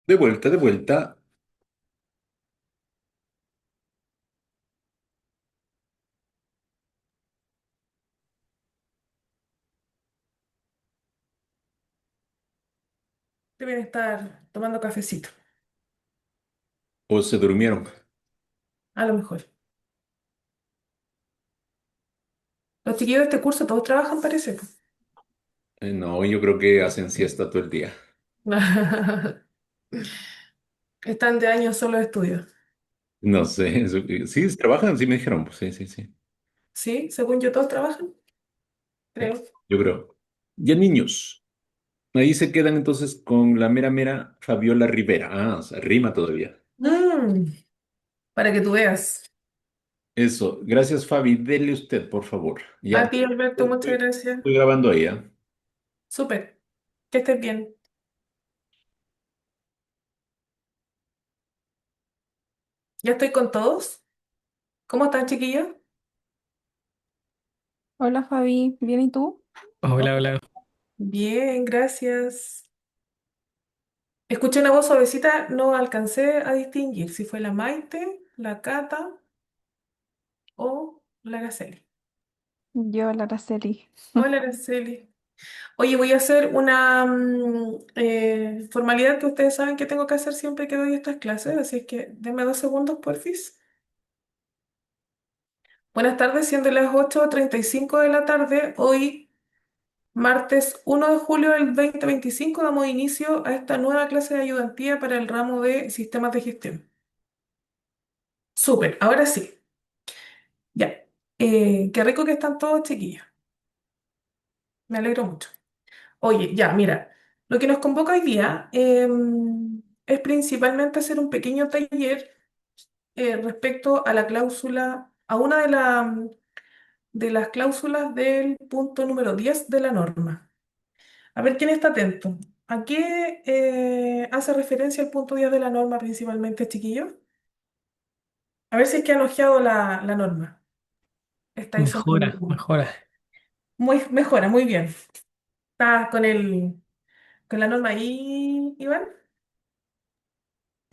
De vuelta, de vuelta. Deben estar tomando cafecito, ¿O se durmieron? a lo mejor. Los chiquillos de este curso todos trabajan, parece, po. No, yo creo que hacen siesta todo el día. Están de año solo de estudio. No sé. Sí, trabajan, sí me dijeron. Pues, sí, sí, sí. Sí, según yo, todos trabajan, Sí, creo. yo creo. Ya niños. Ahí se quedan entonces con la mera mera Fabiola Rivera. Ah, o sea, rima todavía. Mm, para que tú veas. Eso. Gracias, Fabi. Dele usted, por favor. A Ya. ti, Alberto, muchas gracias. Estoy grabando ahí, ¿ah? Súper. Que estés bien. Ya estoy con todos. ¿Cómo están, chiquillos? Hola Fabi, ¿bien y tú? Oh, Hola, hola. bien, gracias. Escuché una voz suavecita, no alcancé a distinguir si fue la Maite, la Cata o la Araceli. Yo, la Araceli. Hola, Araceli. Oye, voy a hacer una formalidad que ustedes saben que tengo que hacer siempre que doy estas clases, así es que denme 2 segundos, porfis. Buenas tardes, siendo las 8:35 de la tarde, hoy, martes 1 de julio del 2025, damos inicio a esta nueva clase de ayudantía para el ramo de sistemas de gestión. Súper, ahora sí, ya. Qué rico que están todos, chiquillos. Me alegro mucho. Oye, ya, mira, lo que nos convoca hoy día es principalmente hacer un pequeño taller respecto a la cláusula, a una de las cláusulas del punto número 10 de la norma. A ver, ¿quién está atento? ¿A qué hace referencia el punto 10 de la norma principalmente, chiquillos? A ver si es que han hojeado la norma. Estáis Mejora, sonriendo. mejora. Mejora, muy bien. ¿Estás con la norma ahí, Iván?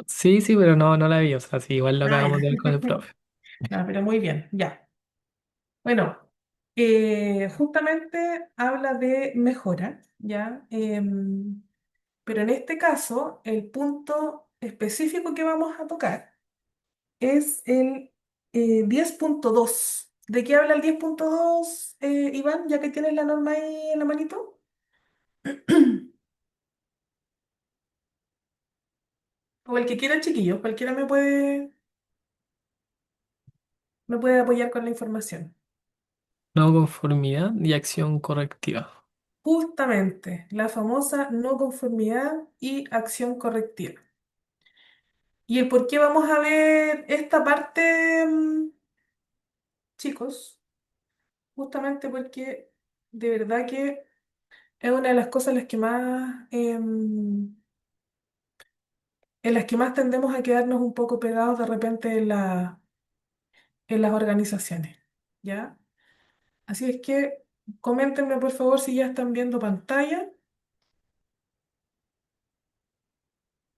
Sí, sí, pero no la vi. O sea, sí, igual lo Ah, ya. acabamos de ver con el profe. Ah, pero muy bien, ya. Bueno, justamente habla de mejora, ¿ya? Pero en este caso, el punto específico que vamos a tocar es el 10.2. ¿De qué habla el 10.2, Iván, ya que tienes la norma ahí en la manito? O el que quiera, chiquillo, cualquiera me puede apoyar con la información. No conformidad y acción correctiva. Justamente, la famosa no conformidad y acción correctiva. ¿Y el por qué vamos a ver esta parte, chicos? Justamente porque de verdad que es una de las cosas en las que más tendemos a quedarnos un poco pegados de repente en las organizaciones, ¿ya? Así es que coméntenme por favor si ya están viendo pantalla,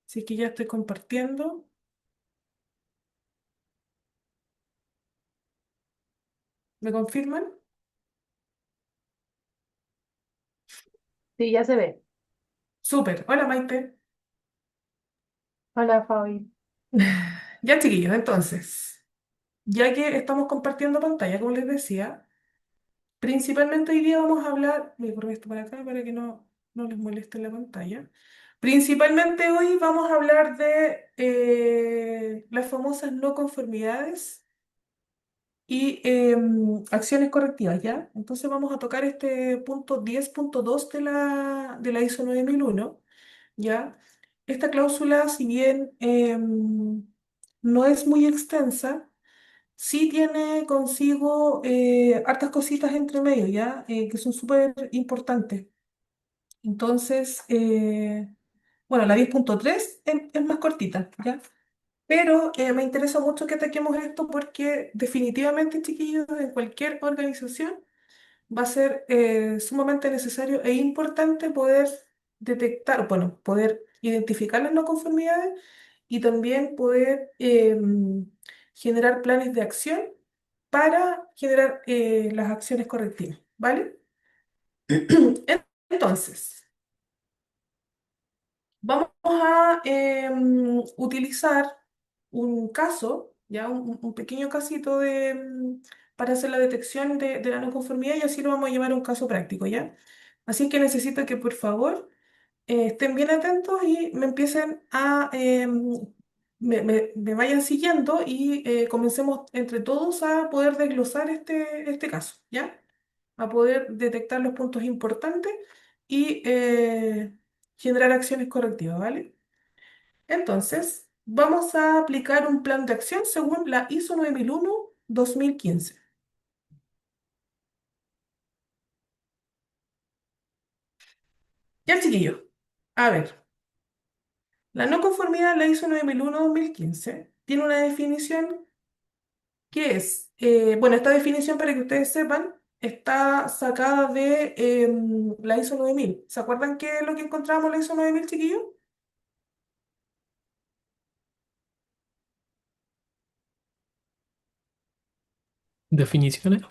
si es que ya estoy compartiendo. ¿Me confirman? Sí, ya se ve. Súper. Hola, Maite. Hola Fabi. Ya, chiquillos, entonces, ya que estamos compartiendo pantalla, como les decía, principalmente hoy día vamos a hablar, voy a poner esto para acá para que no les moleste la pantalla. Principalmente hoy vamos a hablar de las famosas no conformidades y acciones correctivas, ¿ya? Entonces vamos a tocar este punto 10.2 de la ISO 9001, ¿ya? Esta cláusula, si bien no es muy extensa, sí tiene consigo hartas cositas entre medio, ¿ya? Que son súper importantes. Entonces, bueno, la 10.3 es más cortita, ¿ya? Pero me interesa mucho que ataquemos esto porque definitivamente, chiquillos, en cualquier organización va a ser sumamente necesario e importante poder detectar, bueno, poder identificar las no conformidades y también poder generar planes de acción para generar las acciones correctivas, ¿vale? Entonces, vamos a utilizar un caso, ya un pequeño casito para hacer la detección de la no conformidad y así lo vamos a llevar a un caso práctico, ¿ya? Así que necesito que por favor estén bien atentos y me empiecen me vayan siguiendo y comencemos entre todos a poder desglosar este caso, ¿ya? A poder detectar los puntos importantes y generar acciones correctivas, ¿vale? Entonces, vamos a aplicar un plan de acción según la ISO 9001-2015. Ya, chiquillo. A ver, la no conformidad a la ISO 9001-2015 tiene una definición que es, bueno, esta definición para que ustedes sepan, está sacada de la ISO 9000. ¿Se acuerdan qué es lo que encontramos en la ISO 9000, chiquillos? Definiciones.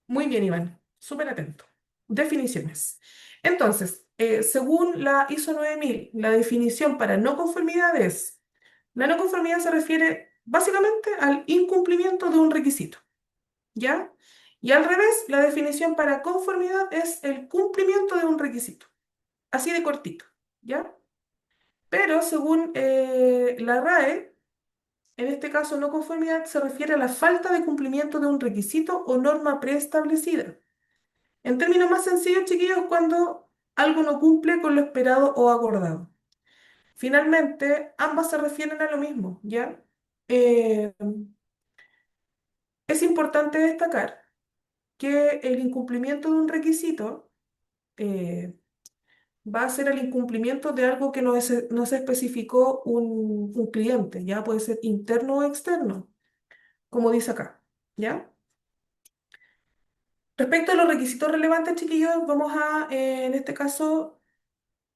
Muy bien, Iván. Súper atento. Definiciones. Entonces, según la ISO 9000, la definición para no conformidad es, la no conformidad se refiere básicamente al incumplimiento de un requisito, ¿ya? Y al revés, la definición para conformidad es el cumplimiento de un requisito. Así de cortito, ¿ya? Pero según la RAE, en este caso no conformidad se refiere a la falta de cumplimiento de un requisito o norma preestablecida. En términos más sencillos, chiquillos, cuando algo no cumple con lo esperado o acordado. Finalmente, ambas se refieren a lo mismo, ¿ya? Eh, es importante destacar que el incumplimiento de un requisito eh, va a ser el incumplimiento de algo que no se especificó un cliente, ¿ya? Puede ser interno o externo, como dice acá, ¿ya? Respecto a los requisitos relevantes, chiquillos, vamos a, en este caso,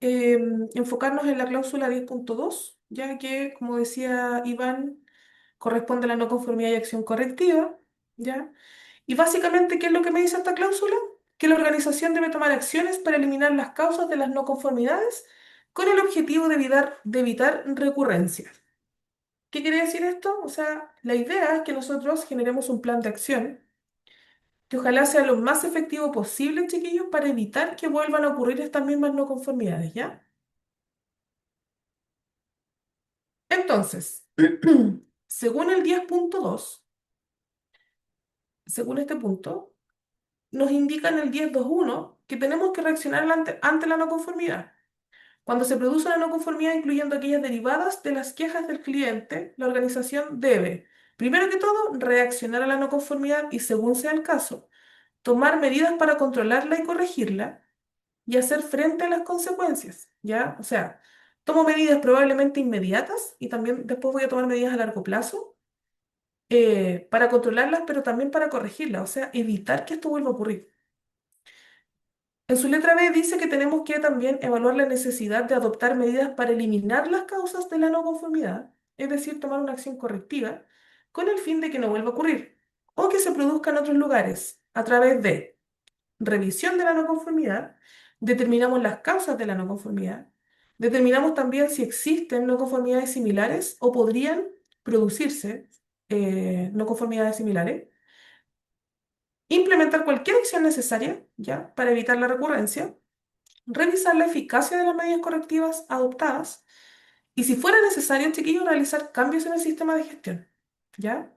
enfocarnos en la cláusula 10.2, ya que, como decía Iván, corresponde a la no conformidad y acción correctiva, ¿ya? Y básicamente, ¿qué es lo que me dice esta cláusula? Que la organización debe tomar acciones para eliminar las causas de las no conformidades con el objetivo de evitar recurrencias. ¿Qué quiere decir esto? O sea, la idea es que nosotros generemos un plan de acción que ojalá sea lo más efectivo posible, chiquillos, para evitar que vuelvan a ocurrir estas mismas no conformidades, ¿ya? Entonces, según el 10.2, según este punto, nos indica en el 10.2.1 que tenemos que reaccionar ante la no conformidad. Cuando se produce una no conformidad, incluyendo aquellas derivadas de las quejas del cliente, la organización debe, primero que todo, reaccionar a la no conformidad y, según sea el caso, tomar medidas para controlarla y corregirla y hacer frente a las consecuencias, ¿ya? O sea, tomo medidas probablemente inmediatas y también después voy a tomar medidas a largo plazo para controlarlas, pero también para corregirlas, o sea, evitar que esto vuelva a ocurrir. En su letra B dice que tenemos que también evaluar la necesidad de adoptar medidas para eliminar las causas de la no conformidad, es decir, tomar una acción correctiva, con el fin de que no vuelva a ocurrir, o que se produzca en otros lugares, a través de revisión de la no conformidad, determinamos las causas de la no conformidad, determinamos también si existen no conformidades similares o podrían producirse no conformidades similares, implementar cualquier acción necesaria, ¿ya? Para evitar la recurrencia, revisar la eficacia de las medidas correctivas adoptadas y, si fuera necesario, chiquillos, realizar cambios en el sistema de gestión, ¿ya?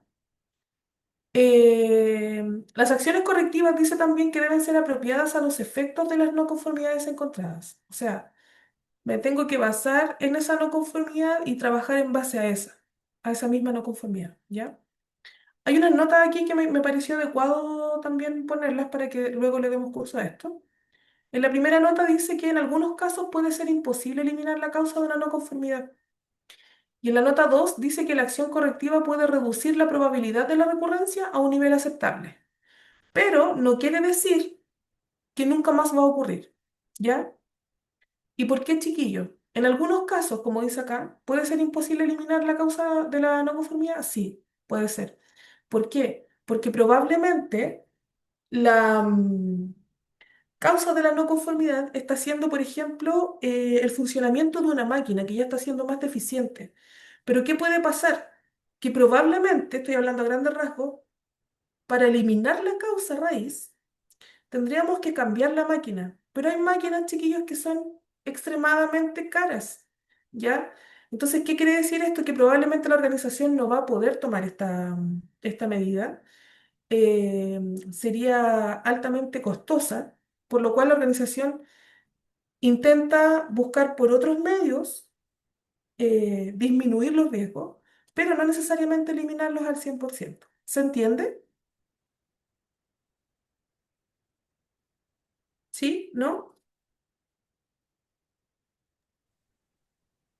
Las acciones correctivas dice también que deben ser apropiadas a los efectos de las no conformidades encontradas. O sea, me tengo que basar en esa no conformidad y trabajar en base a esa misma no conformidad, ¿ya? Hay unas notas aquí que me pareció adecuado también ponerlas para que luego le demos curso a esto. En la primera nota dice que en algunos casos puede ser imposible eliminar la causa de una no conformidad. Y en la nota 2 dice que la acción correctiva puede reducir la probabilidad de la recurrencia a un nivel aceptable, pero no quiere decir que nunca más va a ocurrir, ¿ya? ¿Y por qué chiquillo? En algunos casos, como dice acá, ¿puede ser imposible eliminar la causa de la no conformidad? Sí, puede ser. ¿Por qué? Porque probablemente la causa de la no conformidad está siendo, por ejemplo, el funcionamiento de una máquina que ya está siendo más deficiente. Pero ¿qué puede pasar? Que probablemente, estoy hablando a grandes rasgos, para eliminar la causa raíz, tendríamos que cambiar la máquina. Pero hay máquinas, chiquillos, que son extremadamente caras, ¿ya? Entonces, ¿qué quiere decir esto? Que probablemente la organización no va a poder tomar esta medida. Sería altamente costosa, por lo cual la organización intenta buscar por otros medios disminuir los riesgos, pero no necesariamente eliminarlos al 100%. ¿Se entiende? ¿Sí? ¿No?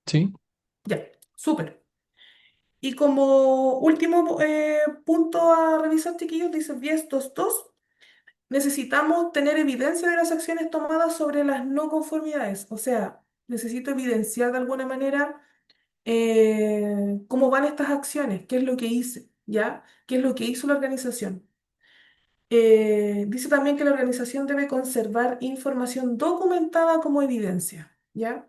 Sí, Ya, súper. Y como último punto a revisar, chiquillos, dice 10.2.2, necesitamos tener evidencia de las acciones tomadas sobre las no conformidades. O sea, necesito evidenciar de alguna manera cómo van estas acciones, qué es lo que hice, ¿ya? ¿Qué es lo que hizo la organización? Dice también que la organización debe conservar información documentada como evidencia, ¿ya?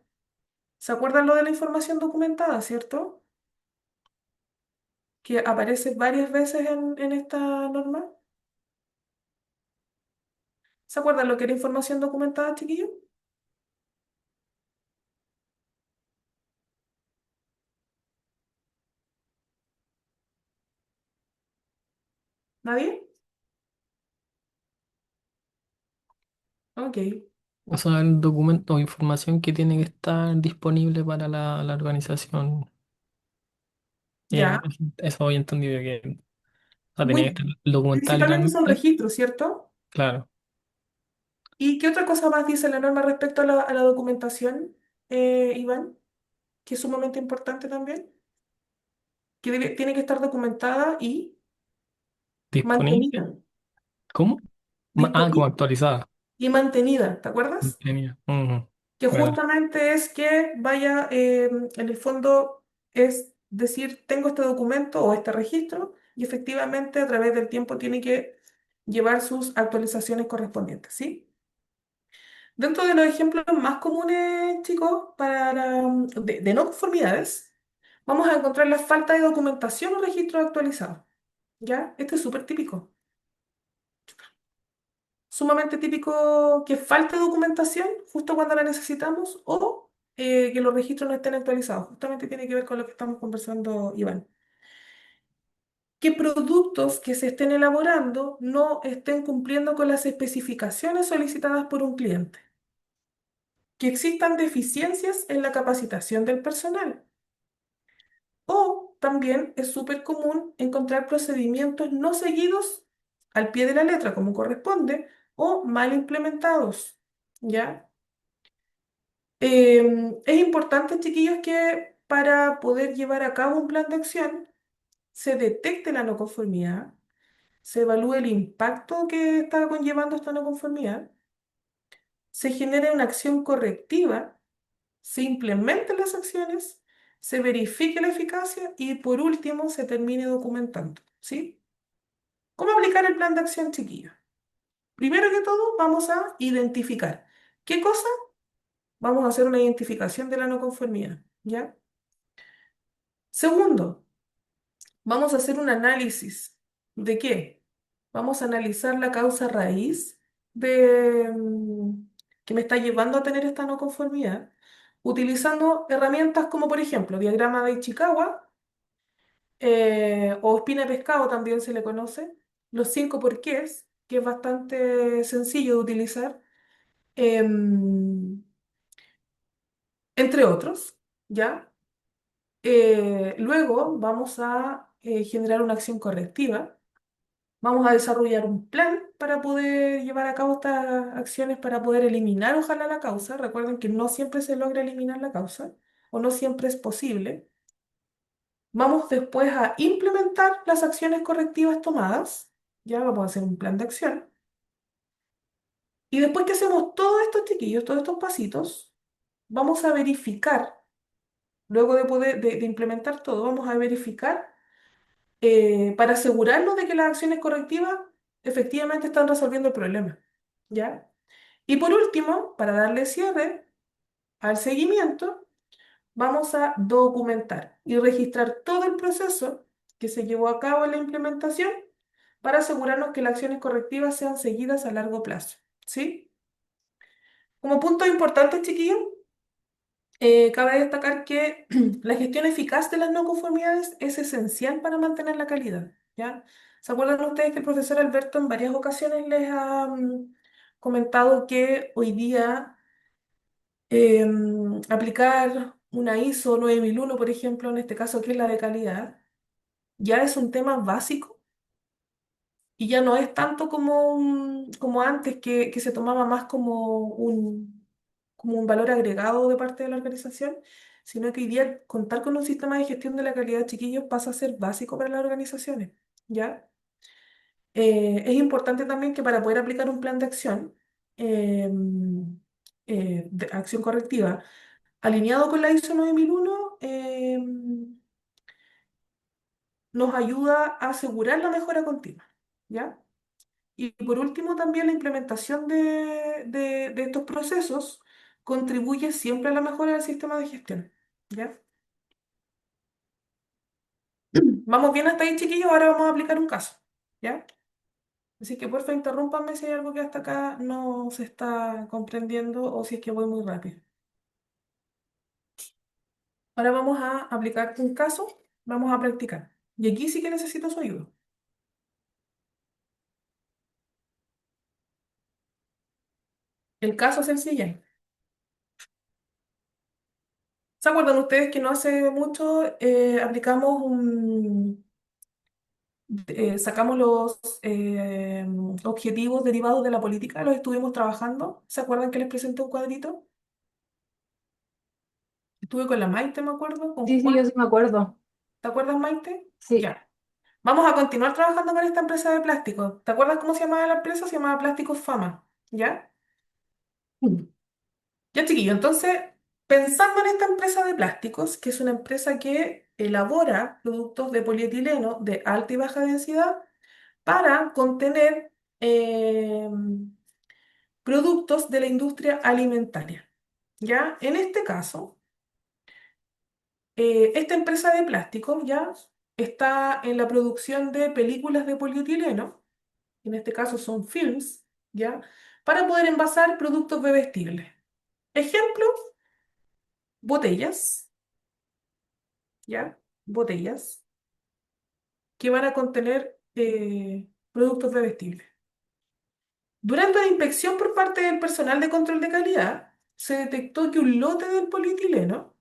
¿Se acuerdan lo de la información documentada, cierto? Que aparece varias veces en esta norma. ¿Se acuerdan lo que era información documentada, chiquillos? ¿Nadie? Ok, o sea, el documento o información que tiene que estar disponible para la organización. ya. Eso había entendido que, o sea, Muy tenía que estar bien. el documental Principalmente son literalmente. registros, ¿cierto? Claro, ¿Y qué otra cosa más dice la norma respecto a la documentación, Iván? Que es sumamente importante también. Que tiene que estar documentada y disponible. mantenida. ¿Cómo? Como Disponible actualizada. y mantenida, ¿te acuerdas? Tenía. Ujú. Que Verdad. justamente es que vaya, en el fondo, es decir, tengo este documento o este registro y efectivamente a través del tiempo tiene que llevar sus actualizaciones correspondientes, ¿sí? Dentro de los ejemplos más comunes, chicos, de no conformidades, vamos a encontrar la falta de documentación o registros actualizados, ¿ya? Esto es súper típico. Sumamente típico que falte documentación justo cuando la necesitamos o que los registros no estén actualizados. Justamente tiene que ver con lo que estamos conversando, Iván. Que productos que se estén elaborando no estén cumpliendo con las especificaciones solicitadas por un cliente. Que existan deficiencias en la capacitación del personal. O también es súper común encontrar procedimientos no seguidos al pie de la letra como corresponde o mal implementados. ¿Ya? Es importante, chiquillos, que para poder llevar a cabo un plan de acción se detecte la no conformidad, se evalúe el impacto que está conllevando esta no conformidad, se genere una acción correctiva, se implementen las acciones, se verifique la eficacia y por último se termine documentando. ¿Sí? ¿Cómo aplicar el plan de acción, chiquillos? Primero que todo, vamos a identificar. ¿Qué cosa? Vamos a hacer una identificación de la no conformidad. ¿Ya? Segundo, vamos a hacer un análisis. ¿De qué? Vamos a analizar la causa raíz de, que me está llevando a tener esta no conformidad, utilizando herramientas como, por ejemplo, diagrama de Ichikawa o espina de pescado también se le conoce, los 5 porqués, que es bastante sencillo de utilizar, em, entre otros, ¿ya? Luego vamos a generar una acción correctiva. Vamos a desarrollar un plan para poder llevar a cabo estas acciones para poder eliminar, ojalá, la causa. Recuerden que no siempre se logra eliminar la causa o no siempre es posible. Vamos después a implementar las acciones correctivas tomadas. Ya vamos a hacer un plan de acción. Y después que hacemos todo esto, chiquillos, todos estos pasitos, vamos a verificar, luego de poder de implementar todo, vamos a verificar para asegurarnos de que las acciones correctivas efectivamente están resolviendo el problema. ¿Ya? Y por último, para darle cierre al seguimiento, vamos a documentar y registrar todo el proceso que se llevó a cabo en la implementación para asegurarnos que las acciones correctivas sean seguidas a largo plazo. ¿Sí? Como punto importante, chiquillos, cabe destacar que la gestión eficaz de las no conformidades es esencial para mantener la calidad, ¿ya? ¿Se acuerdan ustedes que el profesor Alberto en varias ocasiones les ha comentado que hoy día aplicar una ISO 9001, por ejemplo, en este caso que es la de calidad, ya es un tema básico y ya no es tanto como antes que se tomaba más como un valor agregado de parte de la organización, sino que hoy día contar con un sistema de gestión de la calidad, chiquillos, pasa a ser básico para las organizaciones, ¿ya? Es importante también que para poder aplicar un plan de acción, de acción correctiva, alineado con la ISO 9001, nos ayuda a asegurar la mejora continua, ¿ya? Y por último, también la implementación de estos procesos contribuye siempre a la mejora del sistema de gestión, ¿ya? Vamos bien hasta ahí, chiquillos, ahora vamos a aplicar un caso, ¿ya? Así que porfa, interrúmpanme si hay algo que hasta acá no se está comprendiendo o si es que voy muy rápido. Ahora vamos a aplicar un caso, vamos a practicar. Y aquí sí que necesito su ayuda. El caso es el siguiente. ¿Se acuerdan ustedes que no hace mucho aplicamos sacamos los objetivos derivados de la política, los estuvimos trabajando? ¿Se acuerdan que les presenté un cuadrito? Estuve con la Maite, me acuerdo, con Sí, sí, Juan. yo sí me acuerdo. ¿Te acuerdas, Maite? Sí. Ya. Vamos a continuar trabajando con esta empresa de plástico. ¿Te acuerdas cómo se llamaba la empresa? Se llamaba Plásticos Fama. ¿Ya? Mm. Ya, chiquillo. Entonces, pensando en esta empresa de plásticos, que es una empresa que elabora productos de polietileno de alta y baja densidad para contener productos de la industria alimentaria. ¿Ya? En este caso, esta empresa de plásticos ya está en la producción de películas de polietileno, en este caso son films, ¿ya? Para poder envasar productos bebestibles. Ejemplo, botellas, ¿ya? Botellas que van a contener productos bebestibles. Durante la inspección por parte del personal de control de calidad, se detectó que un lote del polietileno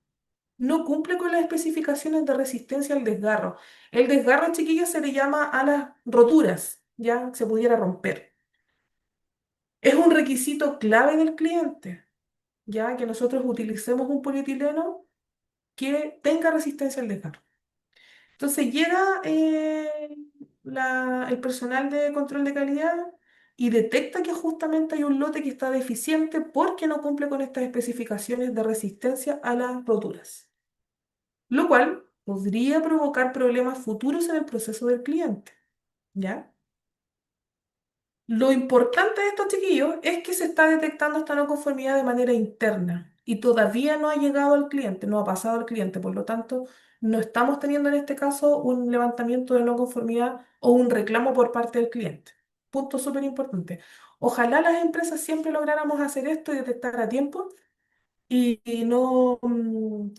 no cumple con las especificaciones de resistencia al desgarro. El desgarro, chiquillos, se le llama a las roturas, ya se pudiera romper. Es un requisito clave del cliente, ya que nosotros utilicemos un polietileno que tenga resistencia al desgarro. Entonces llega el personal de control de calidad y detecta que justamente hay un lote que está deficiente porque no cumple con estas especificaciones de resistencia a las roturas, lo cual podría provocar problemas futuros en el proceso del cliente, ¿ya? Lo importante de estos chiquillos es que se está detectando esta no conformidad de manera interna y todavía no ha llegado al cliente, no ha pasado al cliente, por lo tanto, no estamos teniendo en este caso un levantamiento de no conformidad o un reclamo por parte del cliente. Punto súper importante. Ojalá las empresas siempre lográramos hacer esto y detectar a tiempo y no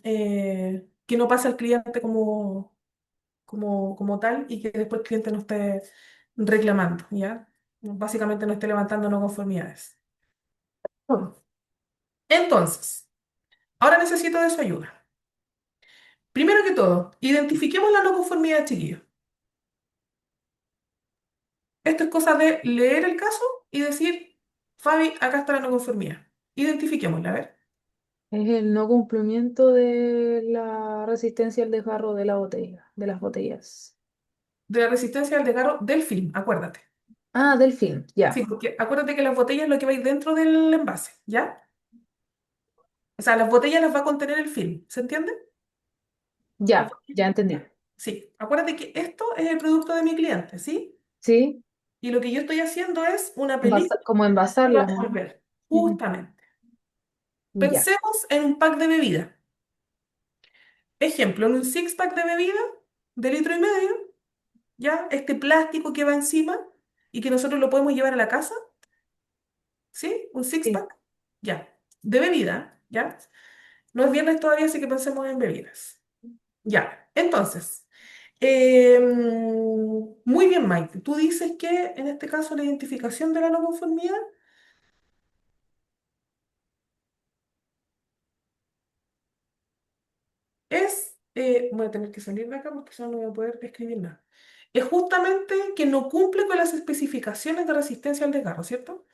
que no pase al cliente como tal y que después el cliente no esté reclamando, ¿ya? Básicamente no esté levantando no conformidades. Mm. Entonces, ahora necesito de su ayuda. Primero que todo, identifiquemos la no conformidad, chiquillos. Esto es cosa de leer el caso y decir, Fabi, acá está la no conformidad. Identifiquémosla, a ver. Es el no cumplimiento de la resistencia al desgarro de la botella, de las botellas. De la resistencia al desgarro del film, acuérdate. Ah, del film, Sí, ya. porque acuérdate que las botellas es lo que va a ir dentro del envase, ¿ya? O sea, las botellas las va a contener el film, ¿se entiende? Las Ya, botellas- ya entendí. ya. Sí, acuérdate que esto es el producto de mi cliente, ¿sí? ¿Sí? Y lo que yo estoy haciendo es una película Como que va a envasarlas. envolver. Ujú. Justamente. Ya. Pensemos en un pack de bebida. Ejemplo, en un six-pack de bebida de litro y medio, ¿ya? Este plástico que va encima y que nosotros lo podemos llevar a la casa, ¿sí? Un Sí. six-pack, ya. De bebida, ¿ya? No es viernes todavía, así que pensemos en bebidas. Ya, entonces, muy bien, Mike. Tú dices que en este caso la identificación de la no conformidad es, voy a tener que salir de acá porque si no no voy a poder escribir nada. Es justamente que no cumple con las especificaciones de resistencia al desgarro, ¿cierto?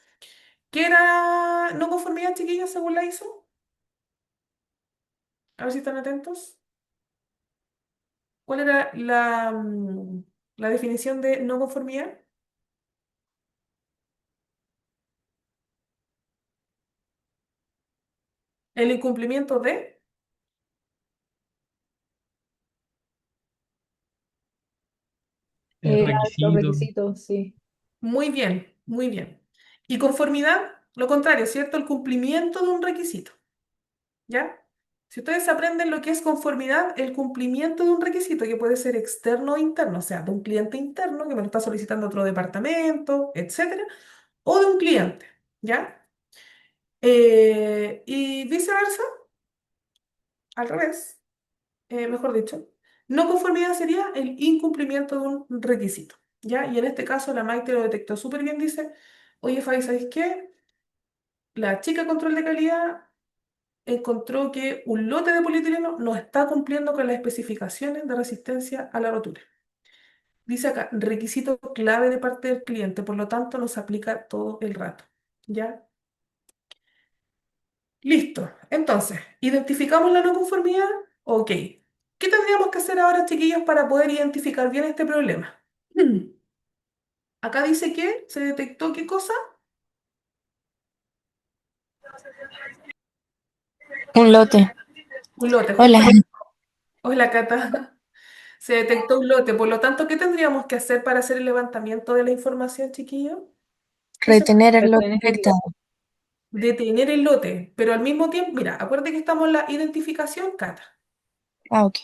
¿Qué era no conformidad, chiquillos, según la ISO? A ver si están atentos. ¿Cuál era la definición de no conformidad? El incumplimiento de... El Los requisito. requisitos, sí. Muy bien, muy bien. Y conformidad, lo contrario, ¿cierto? El cumplimiento de un requisito, ¿ya? Si ustedes aprenden lo que es conformidad, el cumplimiento de un requisito que puede ser externo o interno, o sea, de un cliente interno que me lo está solicitando otro departamento, etcétera, o de un cliente, ¿ya? Y viceversa, al revés, mejor dicho, no conformidad sería el incumplimiento de un requisito, ¿ya? Y en este caso la Maite lo detectó súper bien, dice, oye, Fabi, ¿sabes qué? La chica de control de calidad encontró que un lote de polietileno no está cumpliendo con las especificaciones de resistencia a la rotura. Dice acá, requisito clave de parte del cliente, por lo tanto nos aplica todo el rato. ¿Ya? Listo. Entonces, identificamos la no conformidad. Ok. ¿Qué tendríamos que hacer ahora, chiquillos, para poder identificar bien este problema? Acá dice que se detectó qué cosa. Un lote. Un lote, Hola. justo. Hola, Cata. Se detectó un lote. Por lo tanto, ¿qué tendríamos que hacer para hacer el levantamiento de la información, chiquillos? Eso, Retener el lote Retener el detectado. detener el lote, pero al mismo tiempo, mira, acuérdate que estamos en la identificación, Cata. Ah, ok.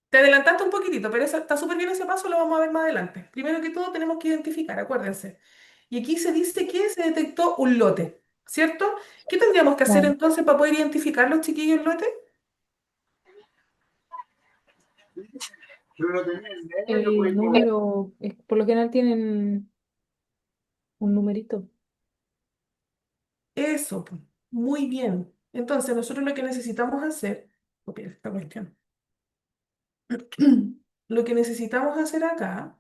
Te adelantaste un poquitito, pero está súper bien ese paso, lo vamos a ver más adelante. Primero que todo, tenemos que identificar, acuérdense. Y aquí se dice que se detectó un lote, ¿cierto? ¿Qué tendríamos que hacer Claro. entonces para poder identificar los chiquillos el lote? el número, por lo general tienen un numerito. Eso, po. Muy bien. Entonces, nosotros lo que necesitamos hacer, copiar esta cuestión. Lo que necesitamos hacer acá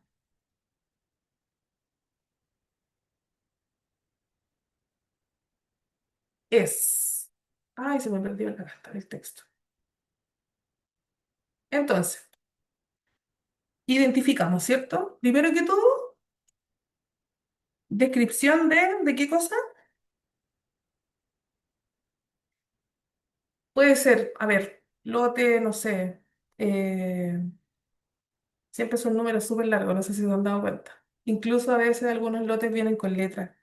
es... Ay, se me perdió la carta del texto. Entonces, identificamos, ¿cierto? Primero que todo, descripción de qué cosa. Puede ser, a ver, lote, no sé, eh, siempre son números súper largos, no sé si se han dado cuenta. Incluso a veces algunos lotes vienen con letras,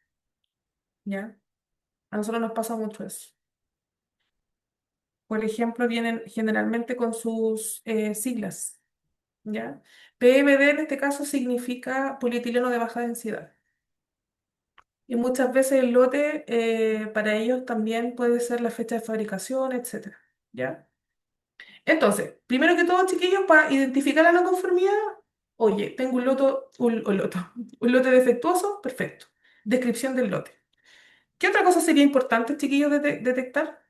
¿ya? A nosotros nos pasa mucho eso. Por ejemplo, vienen generalmente con sus siglas, ¿ya? PMD en este caso significa polietileno de baja densidad. Y muchas veces el lote para ellos también puede ser la fecha de fabricación, etcétera, ¿ya? Entonces, primero que todo, chiquillos, para identificar la no conformidad, oye, tengo un lote defectuoso, perfecto. Descripción del lote. ¿Qué otra cosa sería importante, chiquillos, detectar?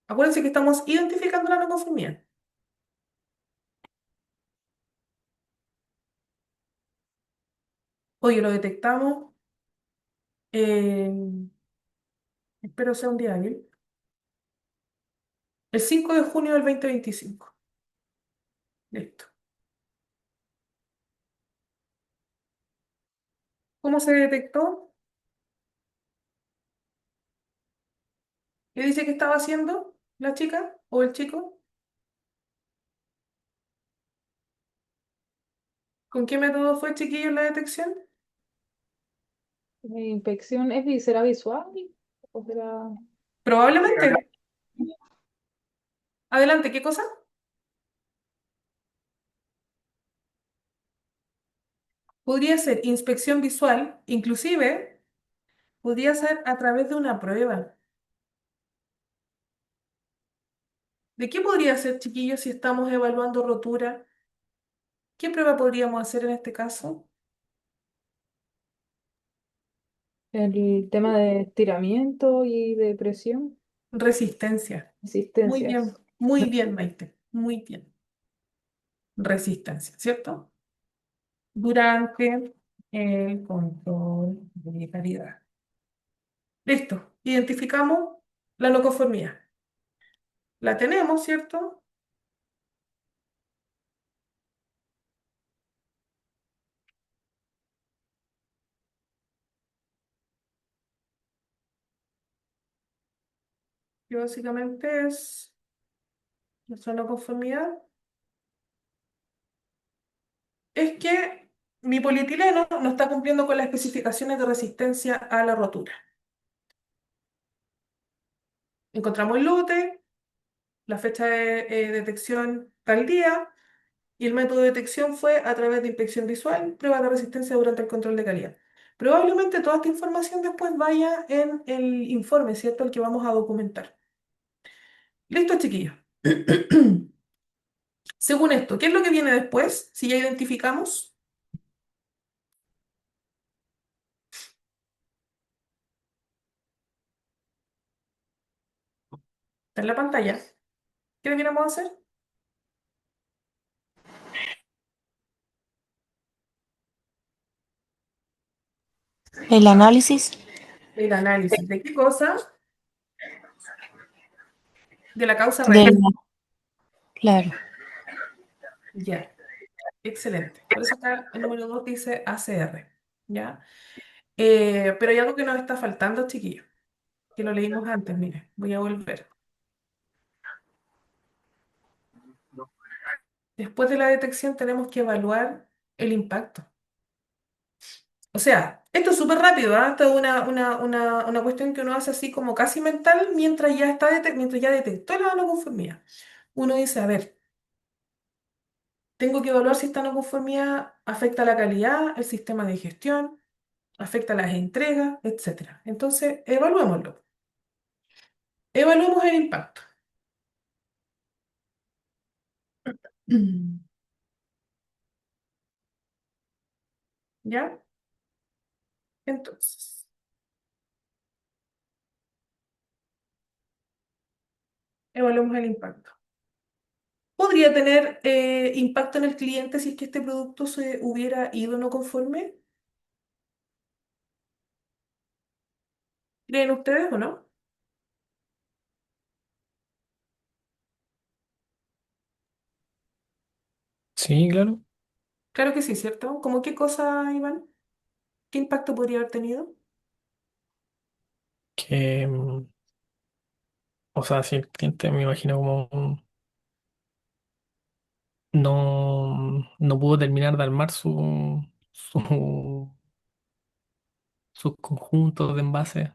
Acuérdense que estamos identificando la no conformidad. Oye, lo detectamos, eh, espero sea un día hábil, el 5 de junio del 2025. Listo. ¿Cómo se detectó? ¿Qué dice que estaba haciendo la chica o el chico? ¿Con qué método fue, chiquillo, la detección? Inspección, ¿será visual? ¿O será Probablemente. Adelante, ¿qué cosa? Podría ser inspección visual, inclusive podría ser a través de una prueba. ¿De qué podría ser, chiquillos, si estamos evaluando rotura? ¿Qué prueba podríamos hacer en este caso? el tema de estiramiento y de presión? Resistencia. Resistencias. Muy bien, Maite. Muy bien. Resistencia, ¿cierto? Durante el control de calidad. Listo. Identificamos la no conformidad. La tenemos, ¿cierto? Que básicamente es nuestra no conformidad. Es que mi polietileno no está cumpliendo con las especificaciones de resistencia a la rotura. Encontramos el lote, la fecha de detección tal día, y el método de detección fue a través de inspección visual, prueba de resistencia durante el control de calidad. Probablemente toda esta información después vaya en el informe, ¿cierto? El que vamos a documentar. Listo, chiquillos. Según esto, ¿qué es lo que viene después? Si ya identificamos, está en la pantalla. ¿Qué deberíamos hacer? El análisis El análisis. ¿De qué cosa? De la causa de raíz. claro. Ya, excelente. Por eso acá el número 2 dice ACR. ¿Ya? Pero hay algo que nos está faltando, chiquillos, que lo leímos antes, mire, voy a volver. Después de la detección tenemos que evaluar el impacto. O sea, esto es súper rápido, ¿ah? Esto es una cuestión que uno hace así como casi mental mientras ya mientras ya detectó la no conformidad. Uno dice, a ver, tengo que evaluar si esta no conformidad afecta la calidad, el sistema de gestión, afecta las entregas, etcétera. Entonces, evaluémoslo. Evaluemos el impacto. ¿Ya? Entonces, evaluemos el impacto. ¿Podría tener impacto en el cliente si es que este producto se hubiera ido no conforme? ¿Creen ustedes o no? Sí, claro. Claro que sí, ¿cierto? ¿Cómo qué cosa, Iván? ¿Qué impacto podría haber tenido? Que, o sea, si el cliente me imagino como no pudo terminar de armar sus conjuntos de envase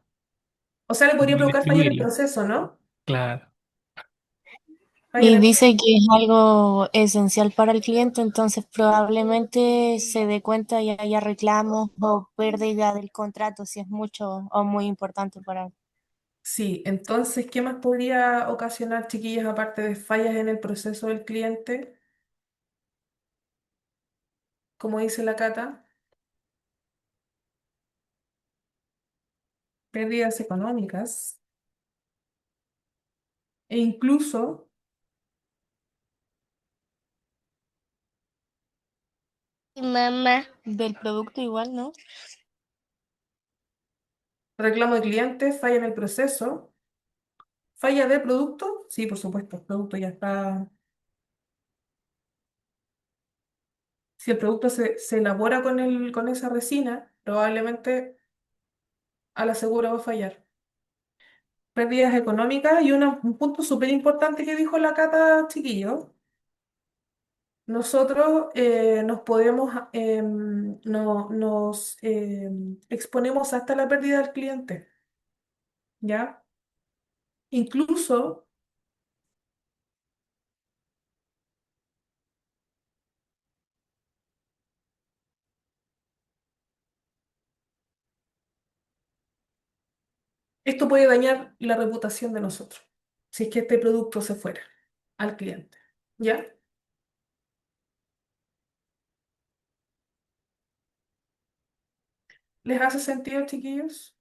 O sea, le podría y provocar falla en el distribuirlo. proceso, ¿no? Claro. Falla en Y el... dice que es algo esencial para el cliente, entonces probablemente se dé cuenta y haya reclamos o pérdida del contrato si es mucho o muy importante para él. Sí, entonces, ¿qué más podría ocasionar, chiquillas, aparte de fallas en el proceso del cliente? Como dice la Cata, pérdidas económicas e incluso Mamá. Del producto igual, ¿no? reclamo de cliente, falla en el proceso, falla de producto. Sí, por supuesto, el producto ya está. Si el producto se elabora con esa resina, probablemente a la segura va a fallar. pérdidas económicas y un punto súper importante que dijo la Cata, chiquillo. Nosotros nos podemos, nos exponemos hasta la pérdida del cliente, ¿ya? Incluso, esto puede dañar la reputación de nosotros, si es que este producto se fuera al cliente, ¿ya? ¿Les hace sentido, chiquillos?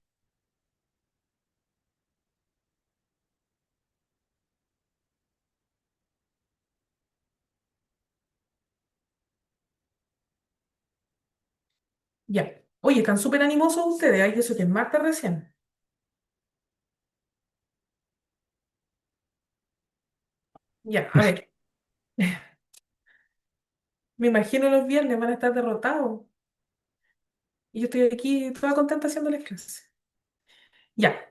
Ya. Oye, están súper animosos ustedes, hay eso que es martes recién. Ya, a ver, me imagino los viernes van a estar derrotados y yo estoy aquí toda contenta haciéndoles clases. Ya,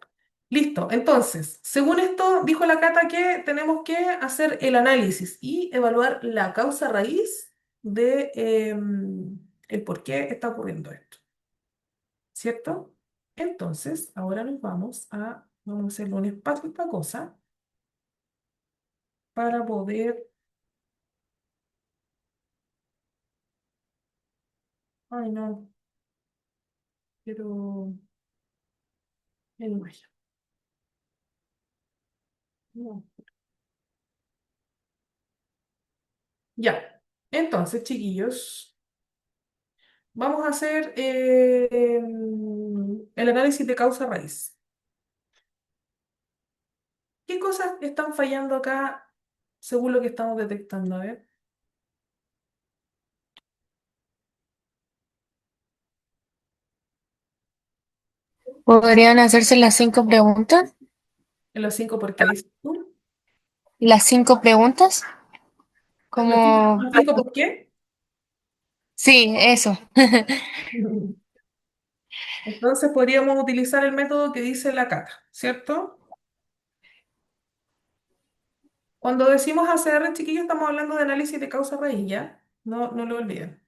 listo. Entonces, según esto, dijo la Cata que tenemos que hacer el análisis y evaluar la causa raíz de el por qué está ocurriendo esto, ¿cierto? Entonces, ahora vamos a hacerle un espacio a esta cosa para poder, ay no, quiero el imagen. No. Ya, entonces, chiquillos, vamos a hacer el análisis de causa raíz. ¿Qué cosas están fallando acá según lo que estamos detectando? A ver, ¿Podrían hacerse las 5 preguntas? en los cinco por qué dices tú. ¿Las 5 preguntas? Como... Los cinco por qué. Sí, eso. Entonces podríamos utilizar el método que dice la Cata, ¿cierto? Cuando decimos ACR, chiquillos, estamos hablando de análisis de causa raíz, ¿ya? No, no lo olviden.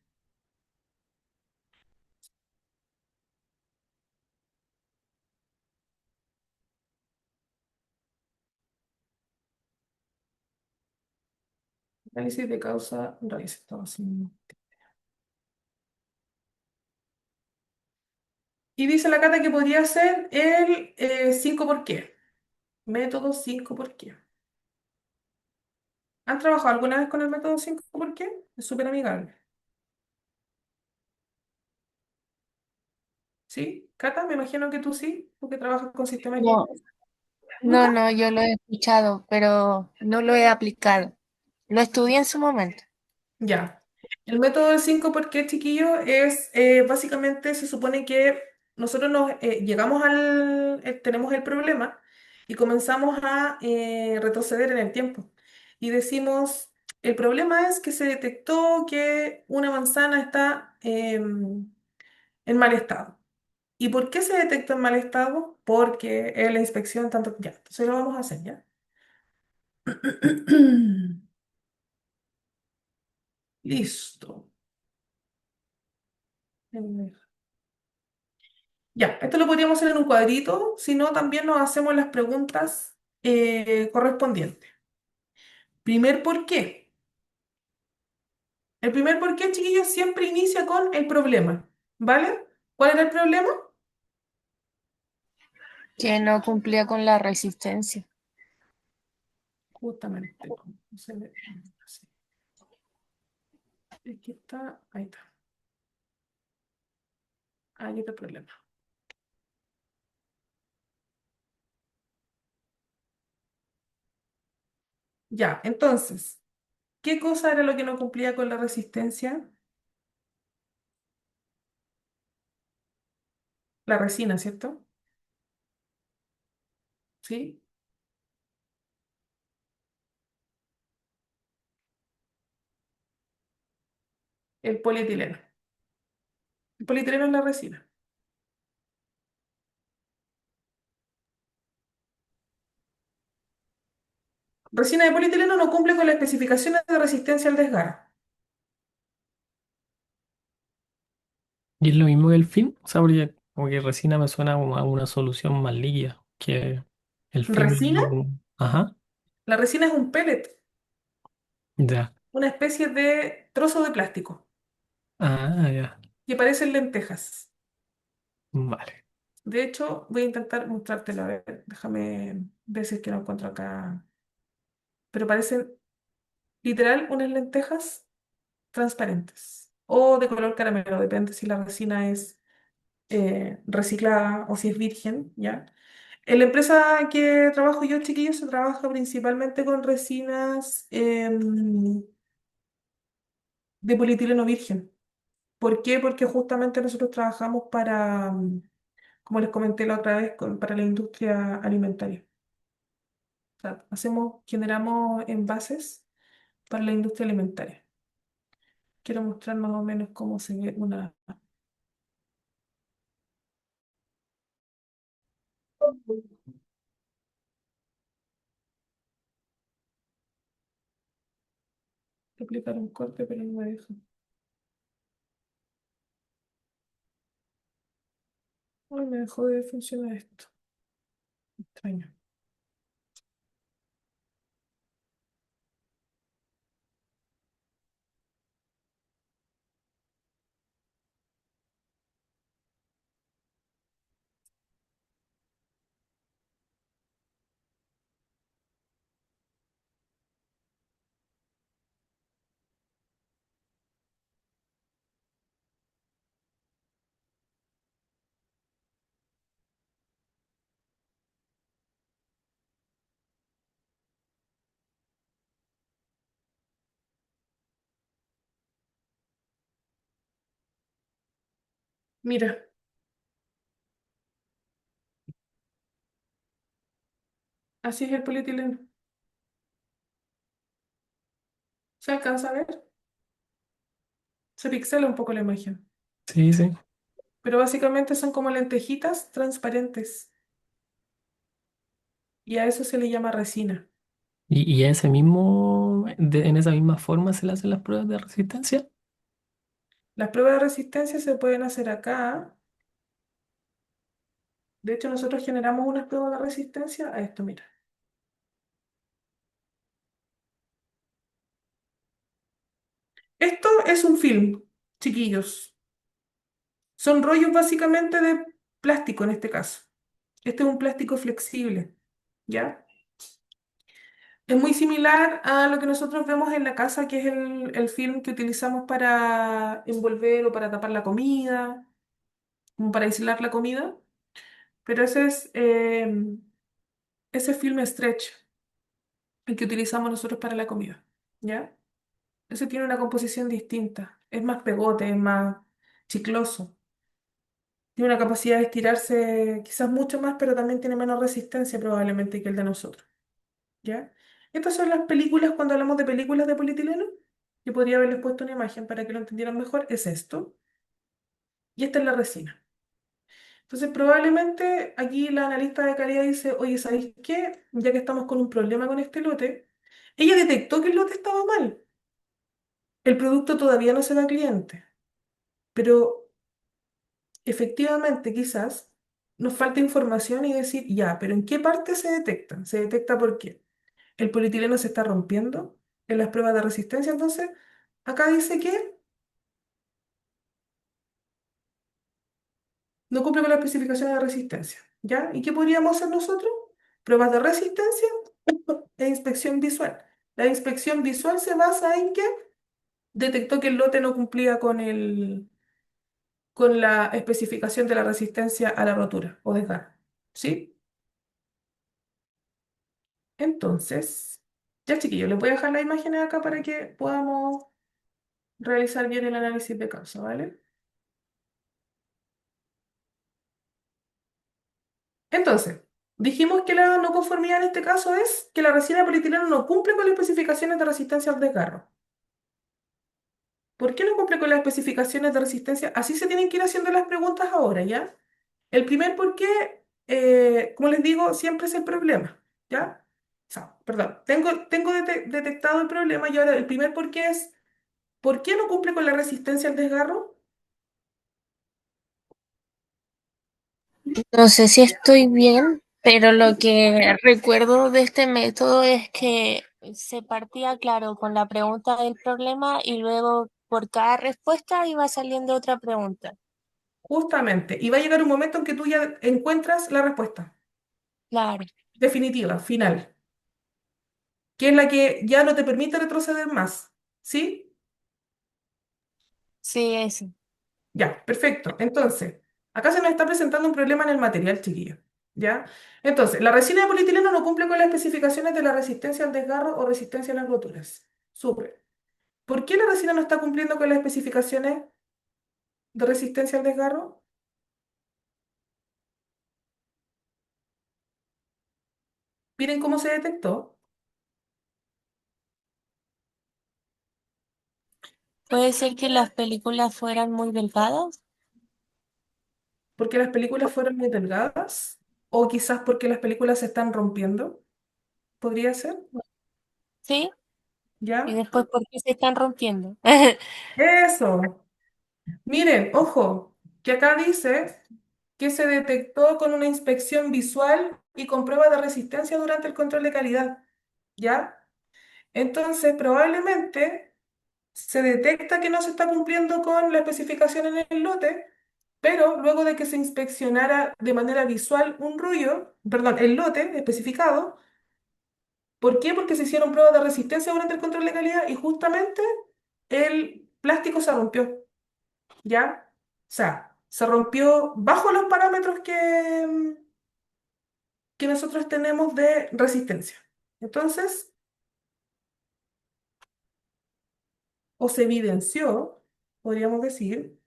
Análisis de causa raíz. Estamos haciendo. Y dice la Cata que podría ser el 5 por qué. Método 5 por qué. ¿Han trabajado alguna vez con el método 5 por qué? Es súper amigable. ¿Sí? Cata, me imagino que tú sí, tú que trabajas con sistemas No, líquidos. no, ¿Nunca? no, yo lo he escuchado, pero no lo he aplicado. Lo estudié en su momento. Ya. El método del 5 por qué, chiquillo, es básicamente se supone que nosotros llegamos tenemos el problema y comenzamos a retroceder en el tiempo. Y decimos, el problema es que se detectó que una manzana está en mal estado. ¿Y por qué se detectó en mal estado? Porque en la inspección tanto... Ya, entonces lo vamos a hacer, ¿ya? Listo. Ya, esto lo podríamos hacer en un cuadrito, si no, también nos hacemos las preguntas correspondientes. Primer por qué. El primer por qué, chiquillos, siempre inicia con el problema, ¿vale? ¿Cuál era el problema? Que no cumplía con la resistencia. Justamente, no se ve, así. Aquí está, ahí está. Ahí está el problema. Ya, entonces, ¿qué cosa era lo que no cumplía con la resistencia? La resina, ¿cierto? ¿Sí? El polietileno. El polietileno es la resina. Resina de polietileno no cumple con las especificaciones de resistencia al desgarro. ¿Y es lo mismo que el film? O sea, porque como que resina me suena como a una solución más líquida que el film. Es ¿Resina? algo como... Ajá, La resina es un pellet, ya. una especie de trozo de plástico Ah, ya. que parecen lentejas. Vale. De hecho, voy a intentar mostrártelo. A ver, déjame ver si es que lo encuentro acá. Pero parecen literal unas lentejas transparentes o de color caramelo, depende si la resina es reciclada o si es virgen, ¿ya? En la empresa que trabajo yo, chiquillos, se trabaja principalmente con resinas de polietileno virgen. ¿Por qué? Porque justamente nosotros trabajamos para, como les comenté la otra vez, para la industria alimentaria. O sea, generamos envases para la industria alimentaria. Quiero mostrar más o menos cómo se ve una... Voy a aplicar un corte, pero no me deja. Ay, me dejó de funcionar esto. Extraño. Mira, así es el polietileno. ¿Se alcanza a ver? Se pixela un poco la imagen. Sí, sí. Pero básicamente son como lentejitas transparentes. Y a eso se le llama resina. Y a ese mismo, en esa misma forma se le hacen las pruebas de resistencia. Las pruebas de resistencia se pueden hacer acá. De hecho, nosotros generamos unas pruebas de resistencia a esto, mira. Esto es un film, chiquillos. Son rollos básicamente de plástico en este caso. Este es un plástico flexible, ¿ya? Es muy similar a lo que nosotros vemos en la casa, que es el film que utilizamos para envolver o para tapar la comida, como para aislar la comida. Pero ese film stretch, el que utilizamos nosotros para la comida, ¿ya? Ese tiene una composición distinta. Es más pegote, es más chicloso. Tiene una capacidad de estirarse quizás mucho más, pero también tiene menos resistencia probablemente que el de nosotros, ¿ya? Estas son las películas, cuando hablamos de películas de polietileno, yo podría haberles puesto una imagen para que lo entendieran mejor, es esto, y esta es la resina. Entonces, probablemente aquí la analista de calidad dice, oye, ¿sabéis qué? Ya que estamos con un problema con este lote, ella detectó que el lote estaba mal. El producto todavía no se da a cliente, pero efectivamente quizás nos falta información y decir, ya, pero ¿en qué parte se detecta? ¿Se detecta por qué? El polietileno se está rompiendo en las pruebas de resistencia, entonces acá dice que no cumple con las especificaciones de resistencia, ¿ya? ¿Y qué podríamos hacer nosotros? Pruebas de resistencia e inspección visual. La inspección visual se basa en que detectó que el lote no cumplía con la especificación de la resistencia a la rotura o desgarro, ¿sí? Entonces, ya chiquillos, les voy a dejar las imágenes acá para que podamos realizar bien el análisis de causa, ¿vale? Entonces, dijimos que la no conformidad en este caso es que la resina de polietileno no cumple con las especificaciones de resistencia al desgarro. ¿Por qué no cumple con las especificaciones de resistencia? Así se tienen que ir haciendo las preguntas ahora, ¿ya? El primer por qué, como les digo, siempre es el problema, ¿ya? O sea, perdón, tengo detectado el problema y ahora el primer por qué es, ¿por qué no cumple con la resistencia al desgarro? No sé si estoy bien, pero lo que recuerdo de este método es que se partía, claro, con la pregunta del problema y luego por cada respuesta iba saliendo otra pregunta. Justamente, y va a llegar un momento en que tú ya encuentras la respuesta Claro, definitiva, final, que es la que ya no te permite retroceder más, ¿sí? sí, eso. Ya, perfecto. Entonces, acá se nos está presentando un problema en el material, chiquillo. ¿Ya? Entonces, la resina de polietileno no cumple con las especificaciones de la resistencia al desgarro o resistencia a las roturas. Súper. ¿Por qué la resina no está cumpliendo con las especificaciones de resistencia al desgarro? Miren cómo se detectó. Puede ser que las películas fueran muy delgadas, Porque las películas fueron muy delgadas. O quizás porque las películas se están rompiendo. ¿Podría ser? ¿sí? Y ¿Ya? después, ¿por qué se están rompiendo? Eso. Miren, ojo, que acá dice que se detectó con una inspección visual y con prueba de resistencia durante el control de calidad, ¿ya? Entonces, probablemente se detecta que no se está cumpliendo con la especificación en el lote, pero luego de que se inspeccionara de manera visual un rollo, perdón, el lote especificado, ¿por qué? Porque se hicieron pruebas de resistencia durante el control de calidad y justamente el plástico se rompió. ¿Ya? O sea, se rompió bajo los parámetros que nosotros tenemos de resistencia. Entonces, o se evidenció, podríamos decir,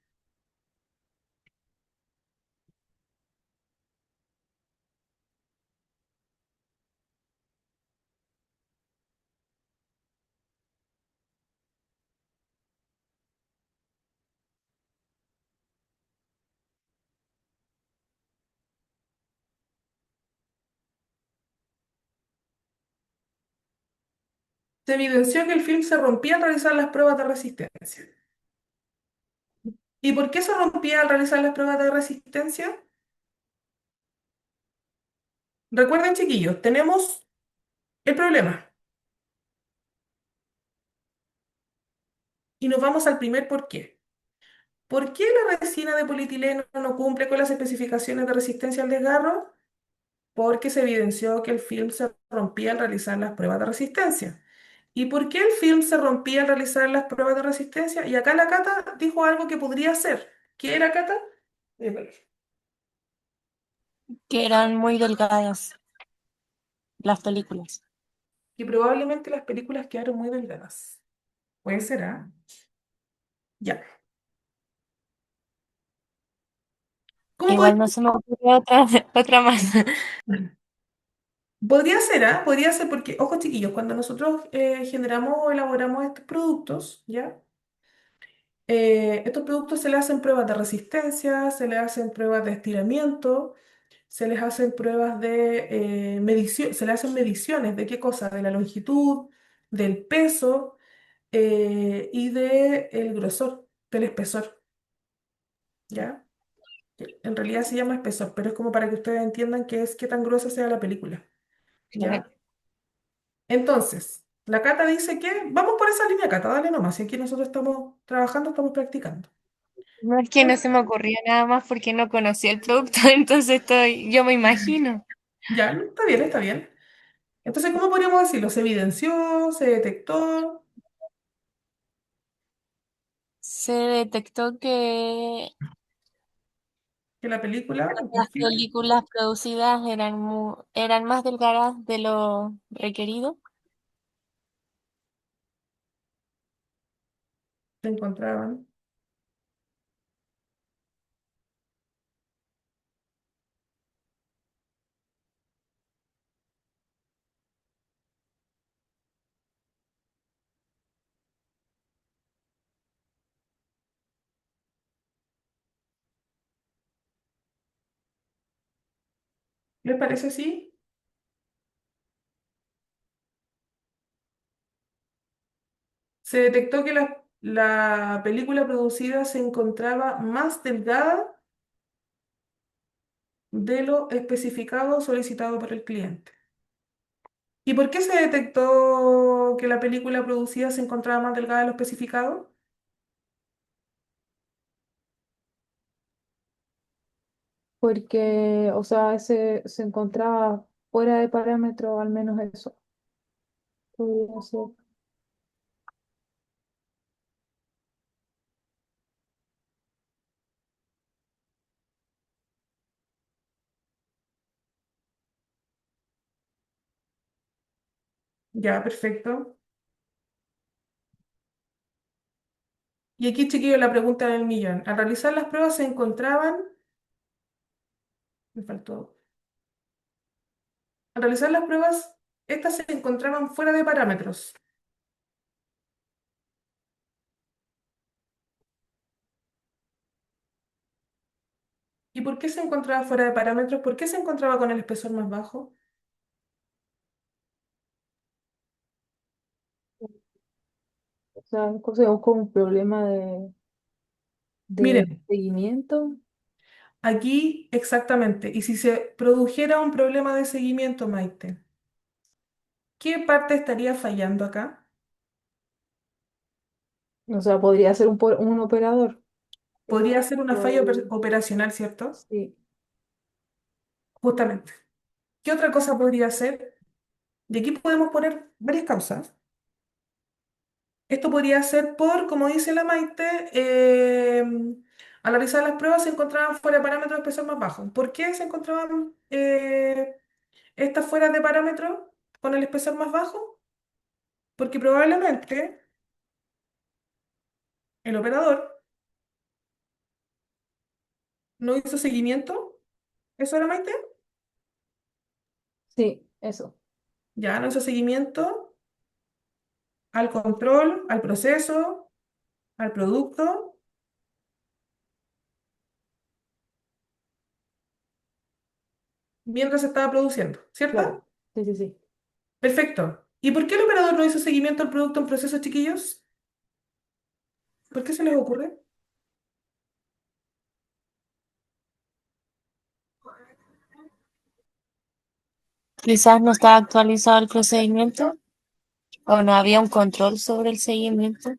se evidenció que el film se rompía al realizar las pruebas de resistencia. ¿Y por qué se rompía al realizar las pruebas de resistencia? Recuerden, chiquillos, tenemos el problema y nos vamos al primer por qué. ¿Por qué la resina de polietileno no cumple con las especificaciones de resistencia al desgarro? Porque se evidenció que el film se rompía al realizar las pruebas de resistencia. ¿Y por qué el film se rompía al realizar las pruebas de resistencia? Y acá la Cata dijo algo que podría ser. ¿Qué era, Cata? Espera. Que eran muy delgadas las películas. Que probablemente las películas quedaron muy delgadas. Puede ser, ¿ah? Ya. ¿Cómo Igual no se me ocurrió otra, otra más. podría ser, ¿ah? Podría ser porque, ojo chiquillos, cuando nosotros generamos o elaboramos estos productos, ¿ya? Estos productos se les hacen pruebas de resistencia, se les hacen pruebas de estiramiento, se les hacen pruebas de medición, se les hacen mediciones de qué cosa, de la longitud, del peso y del grosor, del espesor, ¿ya? En realidad se llama espesor, pero es como para que ustedes entiendan qué es qué tan gruesa sea la película, ¿ya? Entonces, la Cata dice que vamos por esa línea, Cata, dale nomás, y aquí nosotros estamos trabajando, estamos practicando. No es que no se me ocurrió nada más porque no conocía el producto, entonces yo me imagino. Ya, está bien, está bien. Entonces, ¿cómo podríamos decirlo? ¿Se evidenció? ¿Se detectó Se detectó que que la película, el las film, películas producidas eran más delgadas de lo requerido. se encontraban? ¿Les parece así? Se detectó que la película producida se encontraba más delgada de lo especificado o solicitado por el cliente. ¿Y por qué se detectó que la película producida se encontraba más delgada de lo especificado? Porque, o sea, se encontraba fuera de parámetro, al menos eso. Podría ser. Ya, perfecto. Y aquí, chiquillos, la pregunta del millón. Al realizar las pruebas se encontraban, me faltó, al realizar las pruebas, estas se encontraban fuera de parámetros. ¿Y por qué se encontraba fuera de parámetros? ¿Por qué se encontraba con el espesor más bajo? O sea, es como un problema de Miren, seguimiento. aquí exactamente. Y si se produjera un problema de seguimiento, Maite, ¿qué parte estaría fallando acá? O sea, podría ser un operador. Podría ser una falla Pero, operacional, ¿cierto? sí, Justamente. ¿Qué otra cosa podría ser? Y aquí podemos poner varias causas. Esto podría ser por, como dice la Maite, al realizar las pruebas se encontraban fuera de parámetros de espesor más bajo. ¿Por qué se encontraban estas fuera de parámetros con el espesor más bajo? Porque probablemente el operador no hizo seguimiento. ¿Eso era Maite? sí, eso. Ya no hizo seguimiento al control, al proceso, al producto, mientras se estaba produciendo, Claro. ¿cierto? Sí, sí, sí. Perfecto. ¿Y por qué el operador no hizo seguimiento al producto en proceso, chiquillos? ¿Por qué se les ocurre? Quizás no estaba actualizado el procedimiento o no había un control sobre el seguimiento.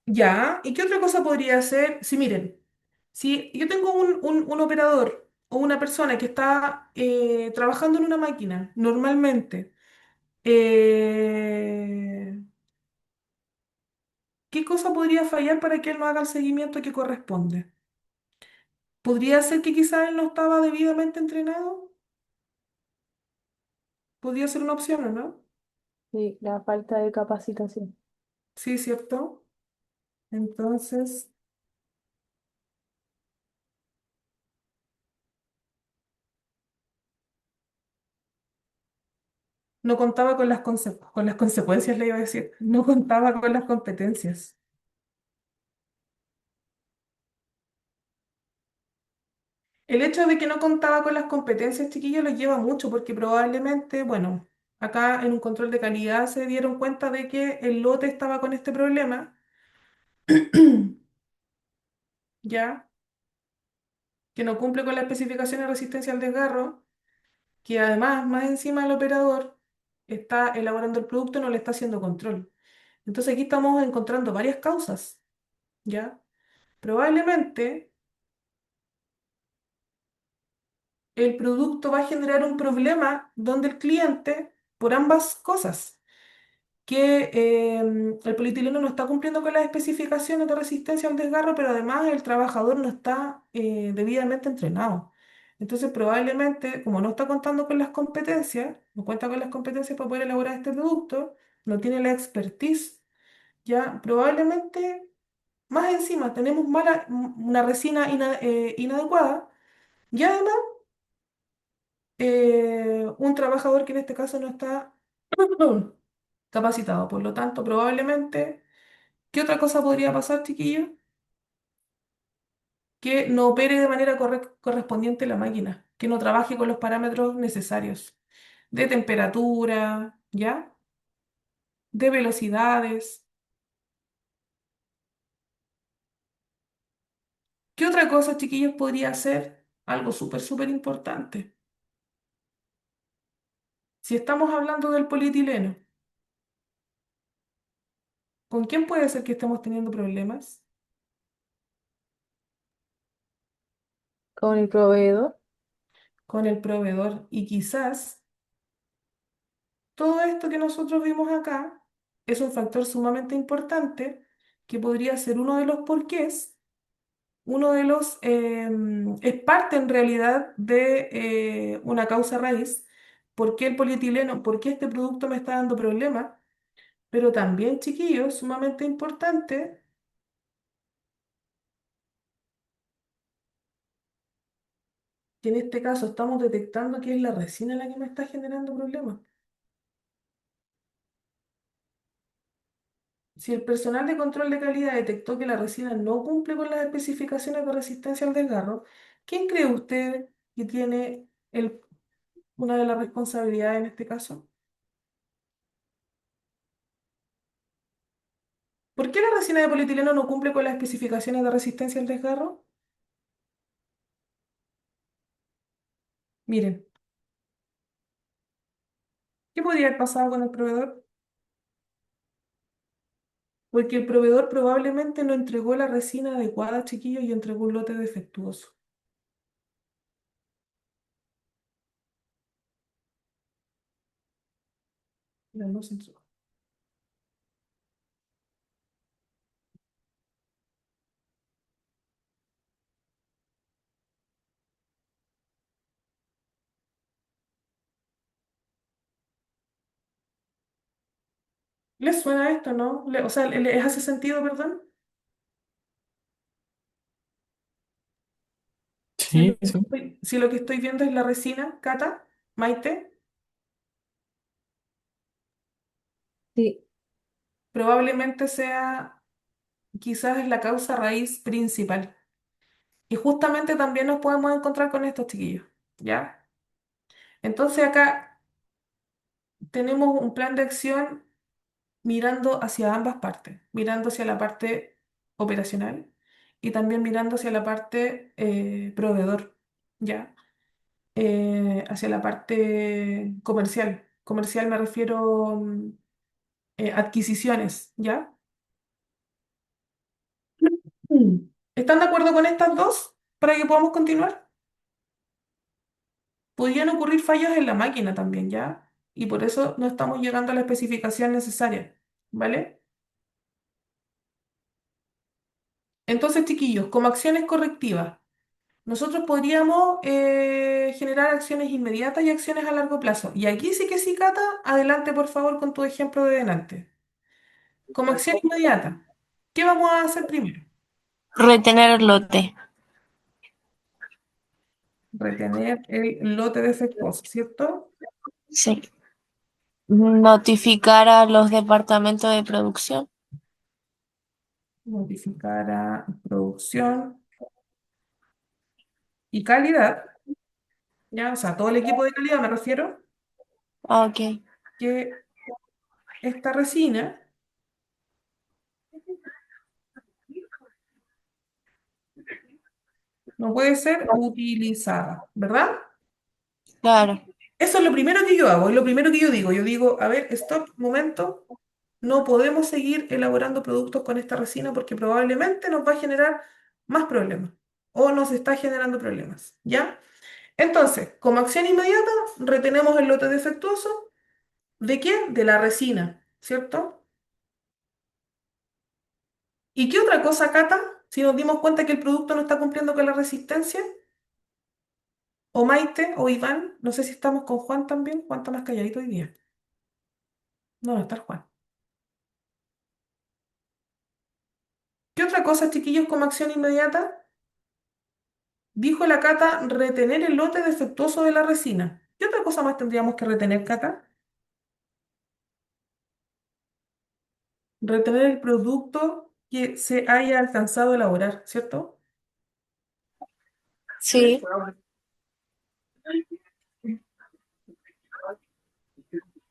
Ya, ¿y qué otra cosa podría hacer? Si miren, si yo tengo un operador o una persona que está trabajando en una máquina normalmente, eh, ¿qué cosa podría fallar para que él no haga el seguimiento que corresponde? ¿Podría ser que quizás él no estaba debidamente entrenado? Podría ser una opción, ¿o no? Sí, la falta de capacitación. Sí, ¿cierto? Entonces, no contaba con con las consecuencias, le iba a decir, no contaba con las competencias. El hecho de que no contaba con las competencias, chiquillos, los lleva mucho porque probablemente, bueno, acá en un control de calidad se dieron cuenta de que el lote estaba con este problema, ya, que no cumple con la especificación de resistencia al desgarro, que además, más encima el operador está elaborando el producto y no le está haciendo control. Entonces aquí estamos encontrando varias causas, ¿ya? Probablemente el producto va a generar un problema donde el cliente, por ambas cosas, que el polietileno no está cumpliendo con las especificaciones de resistencia al desgarro, pero además el trabajador no está debidamente entrenado. Entonces, probablemente, como no está contando con las competencias, no cuenta con las competencias para poder elaborar este producto, no tiene la expertise, ya probablemente más encima tenemos una resina inadecuada y además un trabajador que en este caso no está capacitado. Por lo tanto, probablemente, ¿qué otra cosa podría pasar, chiquillos? Que no opere de manera correspondiente la máquina, que no trabaje con los parámetros necesarios de temperatura, ¿ya? de velocidades. ¿Qué otra cosa, chiquillos, podría ser algo súper, súper importante? Si estamos hablando del polietileno, ¿con quién puede ser que estemos teniendo problemas? Con el proveedor. Con el proveedor. Y quizás todo esto que nosotros vimos acá es un factor sumamente importante que podría ser uno de los porqués, uno de los, es parte en realidad de una causa raíz. ¿Por qué el polietileno? ¿Por qué este producto me está dando problemas? Pero también, chiquillos, sumamente importante, que en este caso estamos detectando que es la resina la que me está generando problemas. Si el personal de control de calidad detectó que la resina no cumple con las especificaciones de resistencia al desgarro, ¿quién cree usted que tiene una de las responsabilidades en este caso? ¿Por qué la resina de polietileno no cumple con las especificaciones de resistencia al desgarro? Miren, ¿qué podría haber pasado con el proveedor? Porque el proveedor probablemente no entregó la resina adecuada, chiquillos, y entregó un lote defectuoso. Mira, no se entregó. ¿Les suena esto, no? O sea, ¿les hace sentido, perdón? Sí, sí. Si lo que estoy viendo es la resina, Cata, Maite, Sí, probablemente sea, quizás es la causa raíz principal. Y justamente también nos podemos encontrar con estos chiquillos, ¿ya? Entonces acá tenemos un plan de acción mirando hacia ambas partes, mirando hacia la parte operacional y también mirando hacia la parte proveedor, ¿ya? Hacia la parte comercial. Comercial me refiero adquisiciones, ¿ya? ¿Están de acuerdo con estas dos para que podamos continuar? Podrían ocurrir fallos en la máquina también, ¿ya? Y por eso no estamos llegando a la especificación necesaria, ¿vale? Entonces, chiquillos, como acciones correctivas, nosotros podríamos generar acciones inmediatas y acciones a largo plazo. Y aquí sí, Cata, adelante por favor con tu ejemplo de delante. Como acción inmediata, ¿qué vamos a hacer primero? Retener el lote. Retener el lote defectuoso, ¿cierto? Sí. Notificar a los departamentos de producción. Notificar a producción y calidad, ¿ya? O sea, todo el equipo de calidad me refiero, Ah, ok. que esta resina no puede ser utilizada, ¿verdad? Claro. Eso es lo primero que yo hago, es lo primero que yo digo. Yo digo, a ver, stop, momento, no podemos seguir elaborando productos con esta resina porque probablemente nos va a generar más problemas o nos está generando problemas, ¿ya? Entonces, como acción inmediata, retenemos el lote defectuoso. ¿De qué? De la resina, ¿cierto? ¿Y qué otra cosa, Cata? Si nos dimos cuenta que el producto no está cumpliendo con la resistencia, o Maite, o Iván, no sé si estamos con Juan también. Juan está más calladito hoy día. No, no está el Juan. ¿Qué otra cosa, chiquillos, como acción inmediata? Dijo la Cata, retener el lote defectuoso de la resina. ¿Qué otra cosa más tendríamos que retener, Cata? Retener el producto que se haya alcanzado a elaborar, ¿cierto? Sí.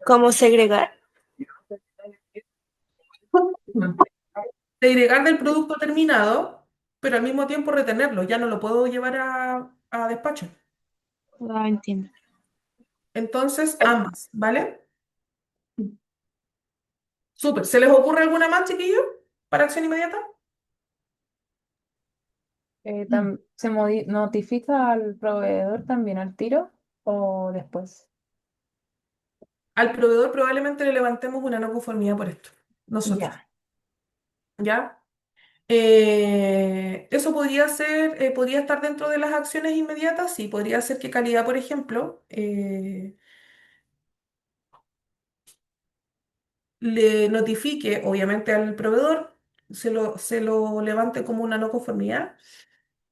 ¿Cómo segregar? segregar del producto terminado, pero al mismo tiempo retenerlo. Ya no lo puedo llevar a despacho. Ah, entiendo. Entonces, ambas, ¿vale? Súper. ¿Se les ocurre alguna más, chiquillos, para acción inmediata? ¿Notifica al proveedor también al tiro o después? Al proveedor probablemente le levantemos una no conformidad por esto, nosotros, Ya. ¿ya? Eso podría ser, podría estar dentro de las acciones inmediatas, sí, podría ser que calidad, por ejemplo, le notifique, obviamente, al proveedor, se lo levante como una no conformidad,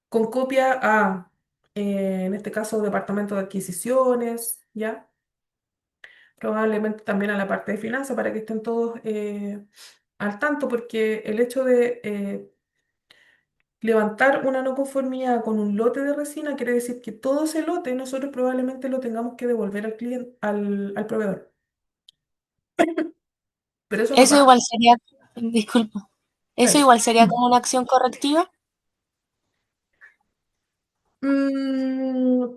con copia a, en este caso, departamento de adquisiciones, ¿ya? Probablemente también a la parte de finanzas para que estén todos al tanto, porque el hecho de levantar una no conformidad con un lote de resina quiere decir que todo ese lote nosotros probablemente lo tengamos que devolver al cliente, al proveedor. Pero eso no Eso pasa. igual sería, disculpa, eso Eso. igual sería como una acción correctiva.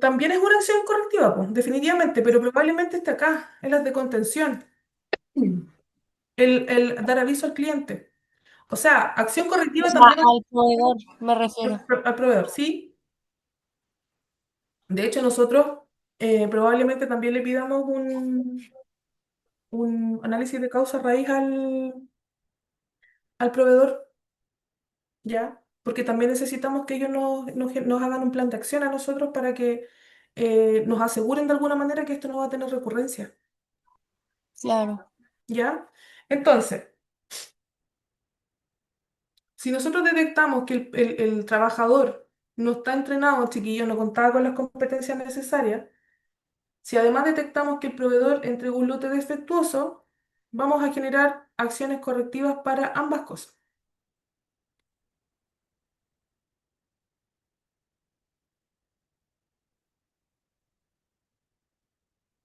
También es una acción correctiva, pues, definitivamente, pero probablemente está acá, en las de contención. Mm. El dar aviso al cliente. O sea, acción O correctiva sea, también al proveedor me refiero. al proveedor, ¿sí? De hecho, nosotros probablemente también le pidamos un análisis de causa raíz al proveedor, ¿ya? Porque también necesitamos que ellos nos hagan un plan de acción a nosotros para que nos aseguren de alguna manera que esto no va a tener recurrencia, Claro. ¿ya? Entonces, si nosotros detectamos que el trabajador no está entrenado, chiquillo, no contaba con las competencias necesarias, si además detectamos que el proveedor entregó un lote defectuoso, vamos a generar acciones correctivas para ambas cosas.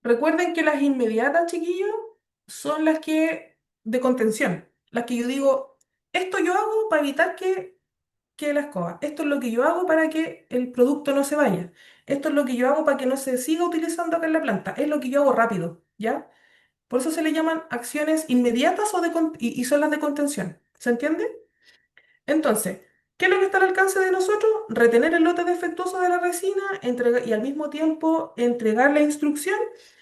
Recuerden que las inmediatas, chiquillos, son las que de contención, las que yo digo, esto yo hago para evitar que la escoba, esto es lo que yo hago para que el producto no se vaya, esto es lo que yo hago para que no se siga utilizando acá en la planta, es lo que yo hago rápido, ¿ya? Por eso se le llaman acciones inmediatas y son las de contención, ¿se entiende? Entonces, ¿qué es lo que está al alcance de nosotros? Retener el lote defectuoso de la resina y al mismo tiempo entregar la instrucción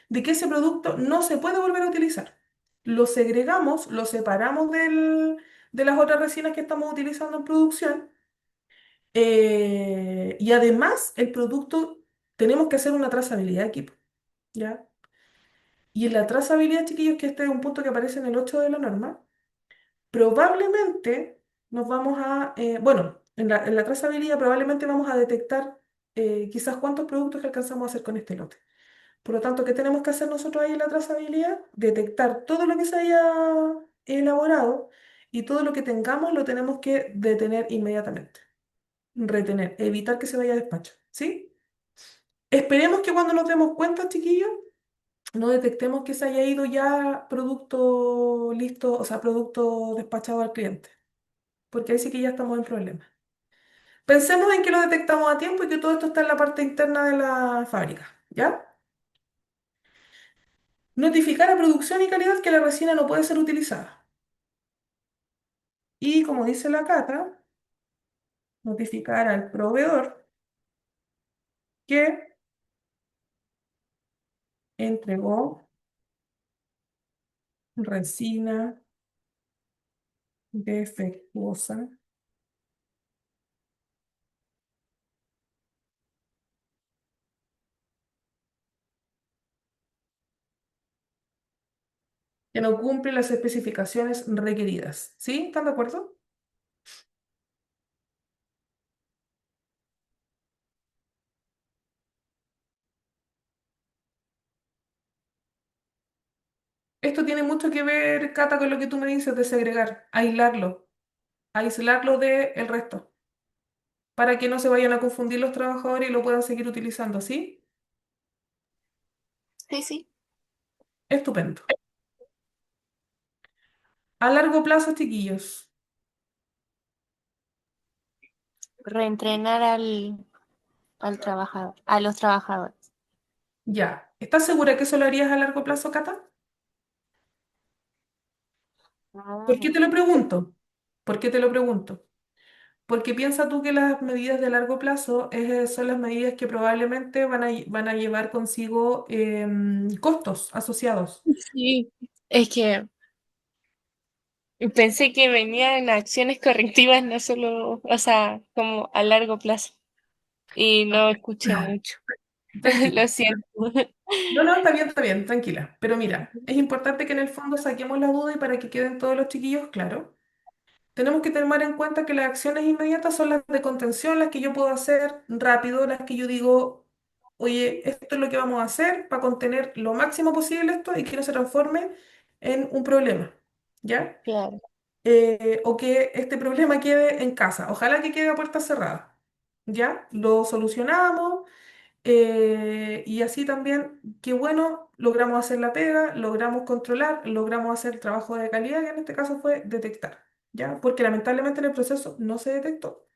de que ese producto no se puede volver a utilizar. Lo segregamos, lo separamos de las otras resinas que estamos utilizando en producción y además el producto tenemos que hacer una trazabilidad de equipo, ¿ya? Y en la trazabilidad, chiquillos, que este es un punto que aparece en el 8 de la norma, probablemente nos vamos a, bueno, en la trazabilidad probablemente vamos a detectar quizás cuántos productos que alcanzamos a hacer con este lote. Por lo tanto, ¿qué tenemos que hacer nosotros ahí en la trazabilidad? Detectar todo lo que se haya elaborado y todo lo que tengamos lo tenemos que detener inmediatamente. Retener, evitar que se vaya a despacho, ¿sí? Esperemos que cuando nos demos cuenta, chiquillos, no detectemos que se haya ido ya producto listo, o sea, producto despachado al cliente, porque ahí sí que ya estamos en problemas. Pensemos en que lo detectamos a tiempo y que todo esto está en la parte interna de la fábrica, ¿ya? Notificar a producción y calidad que la resina no puede ser utilizada. Y como dice la cata, notificar al proveedor que entregó resina defectuosa que no cumple las especificaciones requeridas. ¿Sí? ¿Están de acuerdo? Esto tiene mucho que ver, Cata, con lo que tú me dices de segregar, aislarlo del resto, para que no se vayan a confundir los trabajadores y lo puedan seguir utilizando, ¿sí? Sí, sí. Estupendo. A largo plazo, chiquillos. Reentrenar al trabajador, a los trabajadores. Ya. ¿Estás segura que eso lo harías a largo plazo, Cata? ¿Por qué Ah, te lo pregunto? ¿Por qué te lo pregunto? Porque piensa tú que las medidas de largo plazo son las medidas que probablemente van a llevar consigo costos asociados. sí, es que pensé que venían acciones correctivas, no solo, o sea, como a largo plazo. Y no escuché mucho. Tranquila. Lo siento. No, no, está bien, tranquila. Pero mira, es importante que en el fondo saquemos la duda y para que queden todos los chiquillos claros. Tenemos que tener en cuenta que las acciones inmediatas son las de contención, las que yo puedo hacer rápido, las que yo digo, oye, esto es lo que vamos a hacer para contener lo máximo posible esto y que no se transforme en un problema, ¿ya? Claro, O que este problema quede en casa. Ojalá que quede a puerta cerrada, ¿ya? Lo solucionamos y así también, qué bueno, logramos hacer la pega, logramos controlar, logramos hacer el trabajo de calidad, que en este caso fue detectar, ¿ya? Porque lamentablemente en el proceso no se detectó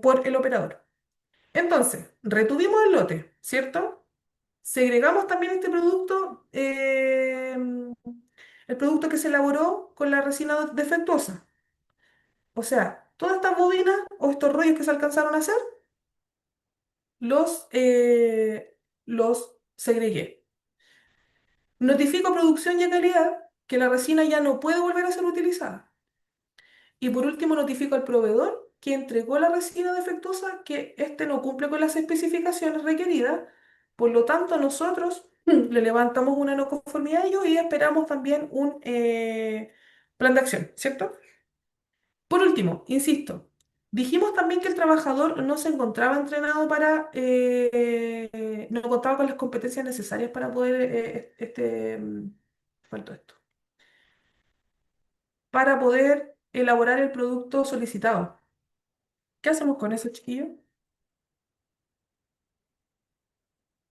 por el operador. Entonces, retuvimos el lote, ¿cierto? Segregamos también este producto, el producto que se elaboró con la resina defectuosa. O sea, todas estas bobinas o estos rollos que se alcanzaron a hacer, los segregué. Notifico a producción y a calidad que la resina ya no puede volver a ser utilizada. Y por último, notifico al proveedor que entregó la resina defectuosa que éste no cumple con las especificaciones requeridas. Por lo tanto, nosotros le levantamos una no conformidad a ellos y esperamos también un plan de acción, ¿cierto? Por último, insisto, dijimos también que el trabajador no se encontraba entrenado no contaba con las competencias necesarias para poder, faltó esto, para poder elaborar el producto solicitado. ¿Qué hacemos con eso, chiquillos?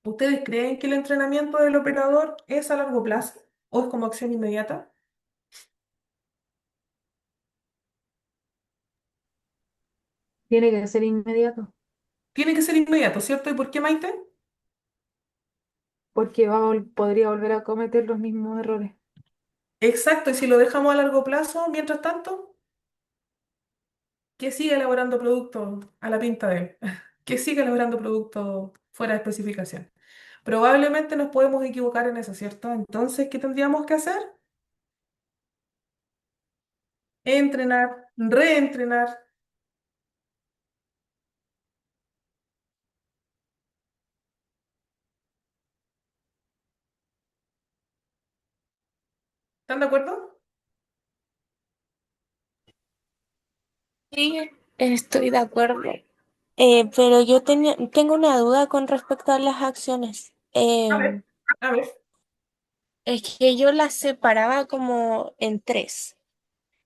¿Ustedes creen que el entrenamiento del operador es a largo plazo o es como acción inmediata? Tiene que ser inmediato, Tiene que ser inmediato, ¿cierto? ¿Y por qué, Maite? porque podría volver a cometer los mismos errores. Exacto, y si lo dejamos a largo plazo, mientras tanto, que siga elaborando productos a la pinta de él, que siga elaborando productos fuera de especificación. Probablemente nos podemos equivocar en eso, ¿cierto? Entonces, ¿qué tendríamos que hacer? Entrenar, reentrenar. ¿Están de acuerdo? sí, estoy de acuerdo. Pero yo tengo una duda con respecto a las acciones. A ver, a ver, Es que yo las separaba como en tres.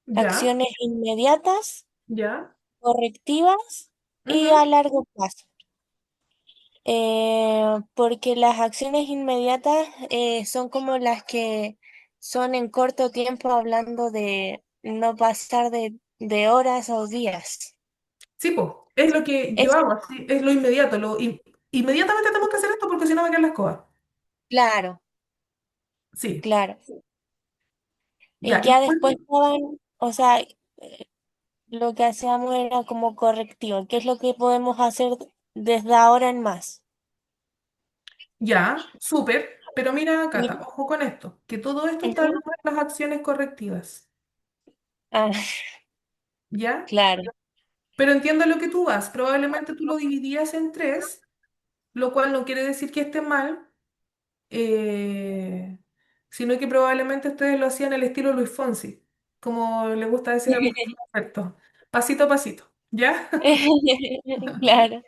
ya, Acciones inmediatas, ya, correctivas y ujú. a largo plazo. Porque las acciones inmediatas son como las que son en corto tiempo, hablando de no pasar de horas o días. Sí, po, es lo que yo Es hago, así, es lo inmediato, inmediatamente tenemos que hacer esto porque si no me quedan las cosas. claro, Sí, claro. ya, Y y ya después, después estaban, o sea, lo que hacíamos era como correctivo. ¿Qué es lo que podemos hacer desde ahora en más? ya, súper, pero mira, Cata, Y- ojo con esto, que todo esto está Ujú. dentro de las acciones correctivas, Ah, ¿ya? claro. Pero entiendo lo que tú vas, probablemente tú lo dividías en tres, lo cual no quiere decir que esté mal, eh, sino que probablemente ustedes lo hacían al estilo Luis Fonsi, como le gusta decir a algunos expertos, pasito a pasito, ¿ya? Claro.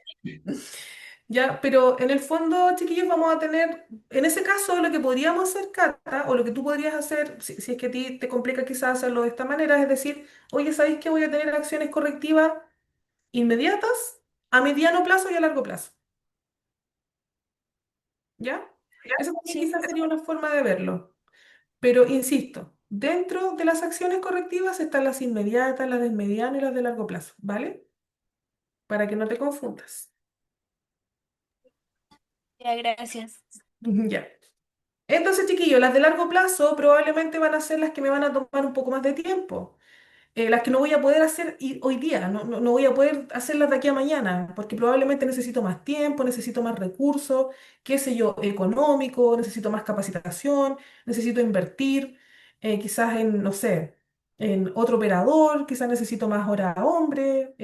Ya, pero en el fondo, chiquillos, vamos a tener, en ese caso, lo que podríamos hacer, Cata, o lo que tú podrías hacer, si es que a ti te complica quizás hacerlo de esta manera, es decir, oye, ¿sabéis que voy a tener acciones correctivas inmediatas, a mediano plazo y a largo plazo? ¿Ya? Eso también Sí. quizás sería una forma de verlo. Pero insisto, Dentro de las acciones correctivas están las inmediatas, las del mediano y las de largo plazo, ¿vale? Para que no te confundas. Ya, gracias. Ya. Entonces, chiquillos, las de largo plazo probablemente van a ser las que me van a tomar un poco más de tiempo. Las que no voy a poder hacer hoy día, no voy a poder hacerlas de aquí a mañana, porque probablemente necesito más tiempo, necesito más recursos, qué sé yo, económico, necesito más capacitación, necesito invertir, quizás en, no sé, en otro operador, quizás necesito más hora hombre,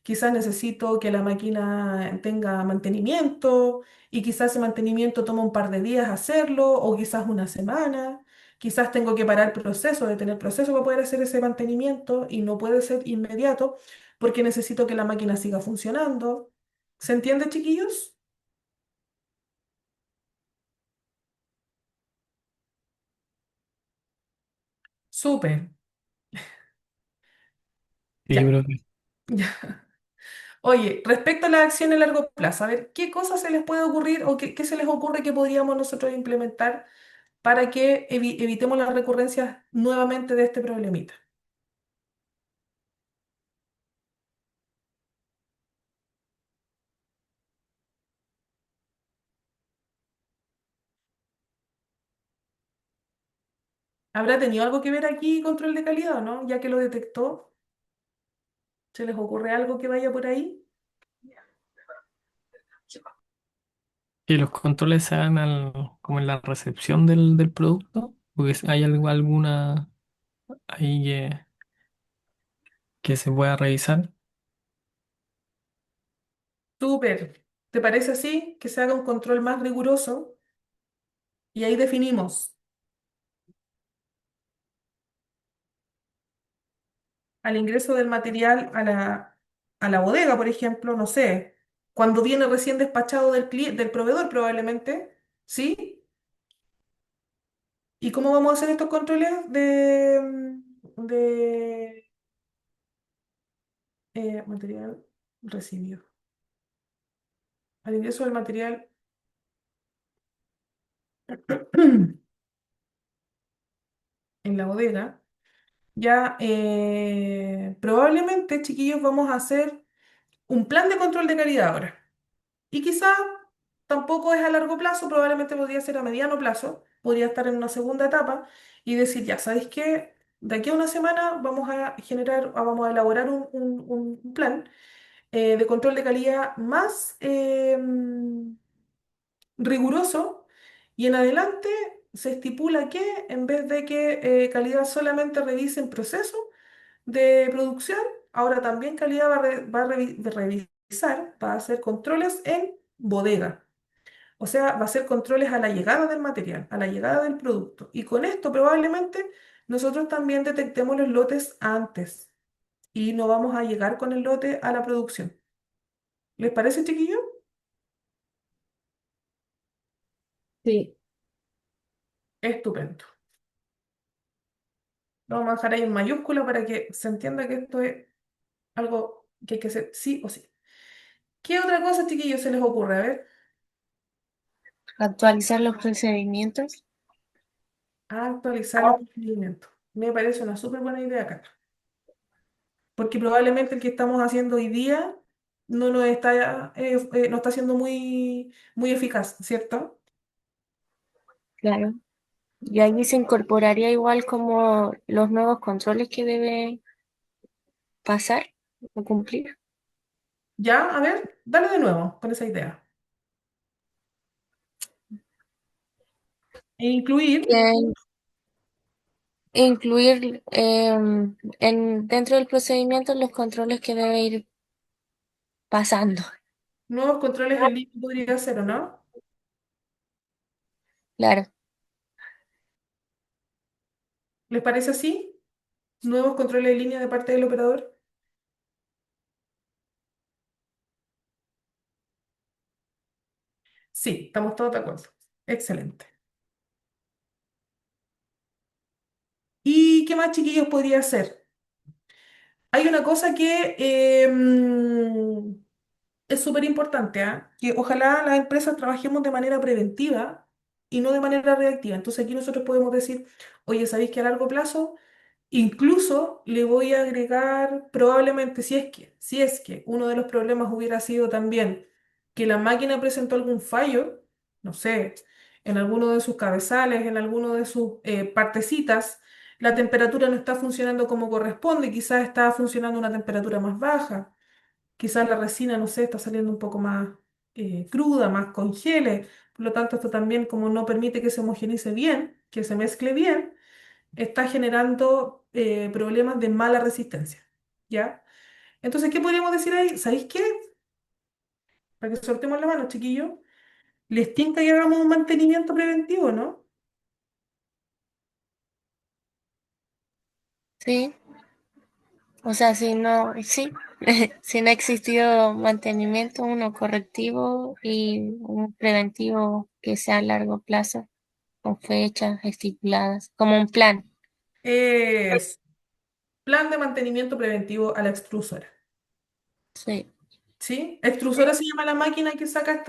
quizás necesito que la máquina tenga mantenimiento y quizás ese mantenimiento toma un par de días hacerlo o quizás una semana. Quizás tengo que parar el proceso, detener el proceso para poder hacer ese mantenimiento y no puede ser inmediato porque necesito que la máquina siga funcionando. ¿Se entiende, chiquillos? Súper. Sí, Ya, profe. ya. Oye, respecto a la acción a largo plazo, a ver, ¿qué cosas se les puede ocurrir o qué se les ocurre que podríamos nosotros implementar para que evitemos las recurrencias nuevamente de este problemita? ¿Habrá tenido algo que ver aquí control de calidad o no? Ya que lo detectó, ¿se les ocurre algo que vaya por ahí? Que los controles se hagan como en la recepción del producto, porque si hay alguna ahí que se pueda revisar. Súper. ¿Te parece así? Que se haga un control más riguroso y ahí definimos al ingreso del material a la bodega, por ejemplo, no sé, cuando viene recién despachado del proveedor probablemente, ¿sí? ¿Y cómo vamos a hacer estos controles de material recibido? Al ingreso del material en la bodega. Ya probablemente, chiquillos, vamos a hacer un plan de control de calidad ahora. Y quizá tampoco es a largo plazo, probablemente podría ser a mediano plazo, podría estar en una segunda etapa y decir, ya, ¿sabéis qué? De aquí a una semana vamos a generar, vamos a elaborar un plan de control de calidad más riguroso y en adelante se estipula que en vez de que calidad solamente revise el proceso de producción, ahora también calidad va a revisar, va a hacer controles en bodega. O sea, va a hacer controles a la llegada del material, a la llegada del producto. Y con esto probablemente nosotros también detectemos los lotes antes y no vamos a llegar con el lote a la producción. ¿Les parece, chiquillo? Sí, Estupendo. Lo vamos a dejar ahí en mayúscula para que se entienda que esto es algo que hay que hacer sí o sí. ¿Qué otra cosa, chiquillos, se les ocurre? A ver, Actualizar los procedimientos. actualizar los procedimientos. Me parece una súper buena idea acá. Porque probablemente el que estamos haciendo hoy día no está siendo muy eficaz, ¿cierto? Claro. Y allí se incorporaría igual como los nuevos controles que debe pasar o cumplir. Ya, a ver, dale de nuevo con esa idea. E incluir, Que incluir dentro del procedimiento los controles que debe ir pasando. nuevos controles en línea podría ser, ¿o no? Claro, ¿Les parece así? Nuevos controles en línea de parte del operador. Sí, estamos todos de acuerdo. Excelente. ¿Y qué más, chiquillos, podría hacer? Hay una cosa que es súper importante, ¿ah? Que ojalá las empresas trabajemos de manera preventiva y no de manera reactiva. Entonces aquí nosotros podemos decir, oye, ¿sabéis que a largo plazo incluso le voy a agregar probablemente, si es que uno de los problemas hubiera sido también que la máquina presentó algún fallo, no sé, en alguno de sus cabezales, en alguno de sus partecitas, la temperatura no está funcionando como corresponde, quizás está funcionando a una temperatura más baja, quizás la resina, no sé, está saliendo un poco más cruda, más congele, por lo tanto esto también como no permite que se homogeneice bien, que se mezcle bien, está generando problemas de mala resistencia, ¿ya? Entonces, ¿qué podríamos decir ahí? ¿Sabéis qué? Para que soltemos la mano, chiquillos, les tinca que hagamos un mantenimiento preventivo, ¿no? Sí, o sea, si no, sí, si no ha existido mantenimiento, uno correctivo y un preventivo que sea a largo plazo, con fechas estipuladas, como un plan. Es plan de mantenimiento preventivo a la extrusora, Sí, ¿sí? Extrusora se llama la máquina que saca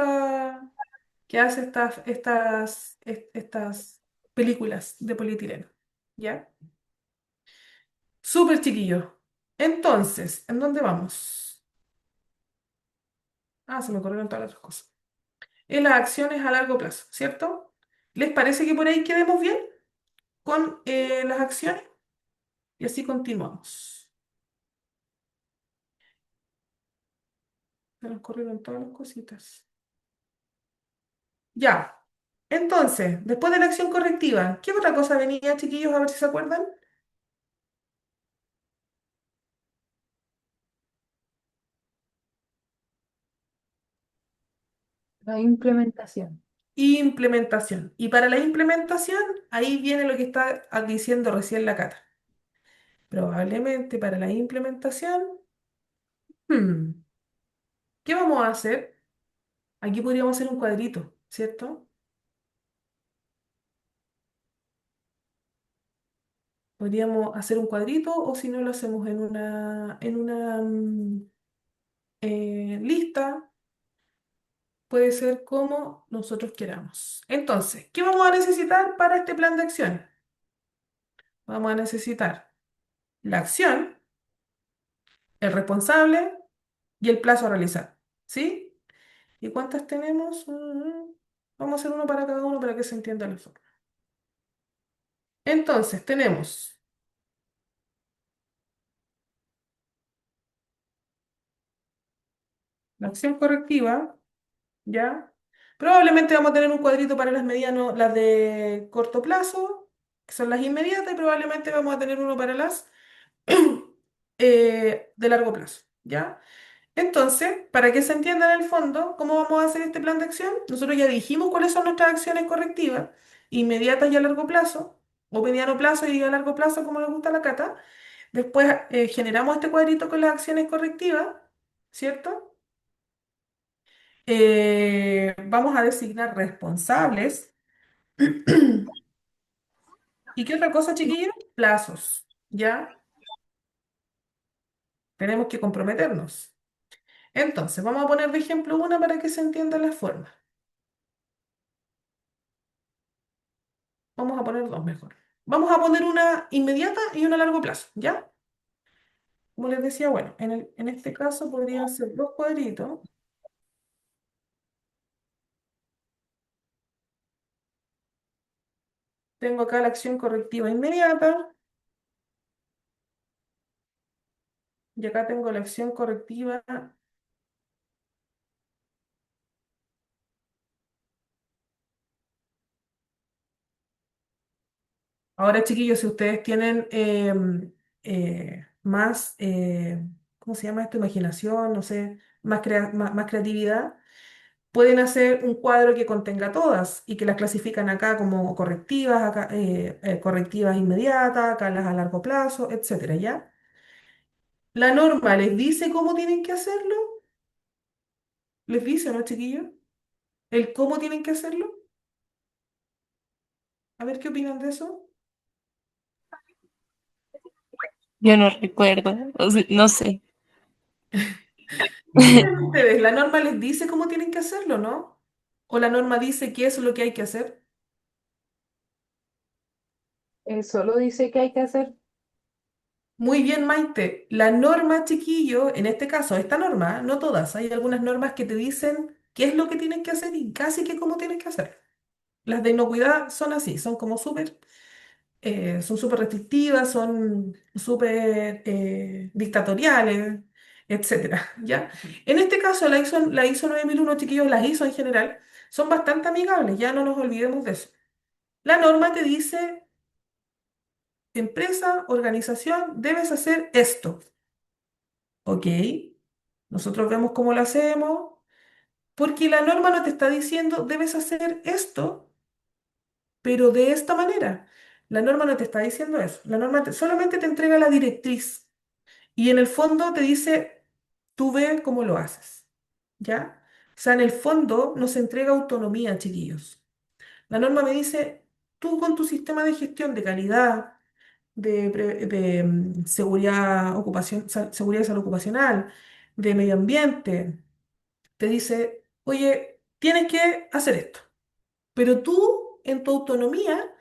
que hace estas películas de polietileno, ¿ya? Súper chiquillo. Entonces, ¿en dónde vamos? Ah, se me ocurrieron todas las otras cosas. En las acciones a largo plazo, ¿cierto? ¿Les parece que por ahí quedemos bien con las acciones? Y así continuamos. Se nos corrieron todas las cositas. Ya. Entonces, después de la acción correctiva, ¿qué otra cosa venía, chiquillos? A ver si se acuerdan. La implementación. Implementación. Y para la implementación, ahí viene lo que está diciendo recién la Cata. Probablemente para la implementación, hmm, ¿qué vamos a hacer? Aquí podríamos hacer un cuadrito, ¿cierto? Podríamos hacer un cuadrito o si no lo hacemos en una lista, puede ser como nosotros queramos. Entonces, ¿qué vamos a necesitar para este plan de acción? Vamos a necesitar la acción, el responsable y el plazo a realizar. ¿Sí? ¿Y cuántas tenemos? Vamos a hacer uno para cada uno para que se entienda la forma. Entonces, tenemos la acción correctiva, ¿ya? Probablemente vamos a tener un cuadrito para las medianas, las de corto plazo, que son las inmediatas, y probablemente vamos a tener uno para las de largo plazo, ¿ya? Entonces, para que se entienda en el fondo cómo vamos a hacer este plan de acción, nosotros ya dijimos cuáles son nuestras acciones correctivas, inmediatas y a largo plazo, o mediano plazo y a largo plazo, como le gusta a la Cata. Después generamos este cuadrito con las acciones correctivas, ¿cierto? Vamos a designar responsables. ¿Y qué otra cosa, chiquillos? Plazos, ¿ya? Tenemos que comprometernos. Entonces, vamos a poner de ejemplo una para que se entienda la forma. Vamos a poner dos mejor. Vamos a poner una inmediata y una a largo plazo, ¿ya? Como les decía, bueno, en este caso podrían ser dos cuadritos. Tengo acá la acción correctiva inmediata y acá tengo la acción correctiva. Ahora, chiquillos, si ustedes tienen más, ¿cómo se llama esto? Imaginación, no sé, más creatividad, pueden hacer un cuadro que contenga todas y que las clasifican acá como correctivas, acá, correctivas inmediatas, acá las a largo plazo, etcétera, ¿ya? La norma les dice cómo tienen que hacerlo, les dice, ¿no, chiquillos? El cómo tienen que hacerlo. A ver qué opinan de eso. yo no recuerdo, o sea, no sé. ¿Qué opinan ustedes? ¿La norma les dice cómo tienen que hacerlo, no? ¿O la norma dice qué es lo que hay que hacer? Solo dice que hay que hacer. Muy bien, Maite. La norma, chiquillo, en este caso, esta norma, no todas, hay algunas normas que te dicen qué es lo que tienes que hacer y casi que cómo tienes que hacer. Las de inocuidad son así, son como son súper restrictivas, son súper dictatoriales, etcétera, ¿ya? En este caso, la ISO 9001, chiquillos, las ISO en general, son bastante amigables, ya no nos olvidemos de eso. La norma te dice, empresa, organización, debes hacer esto, ¿ok? Nosotros vemos cómo lo hacemos, porque la norma no te está diciendo, debes hacer esto, pero de esta manera. La norma no te está diciendo eso. La norma solamente te entrega la directriz. Y en el fondo te dice, tú ve cómo lo haces, ¿ya? O sea, en el fondo nos entrega autonomía, chiquillos. La norma me dice, tú con tu sistema de gestión de calidad, de seguridad, seguridad y salud ocupacional, de medio ambiente, te dice, oye, tienes que hacer esto. Pero tú, en tu autonomía,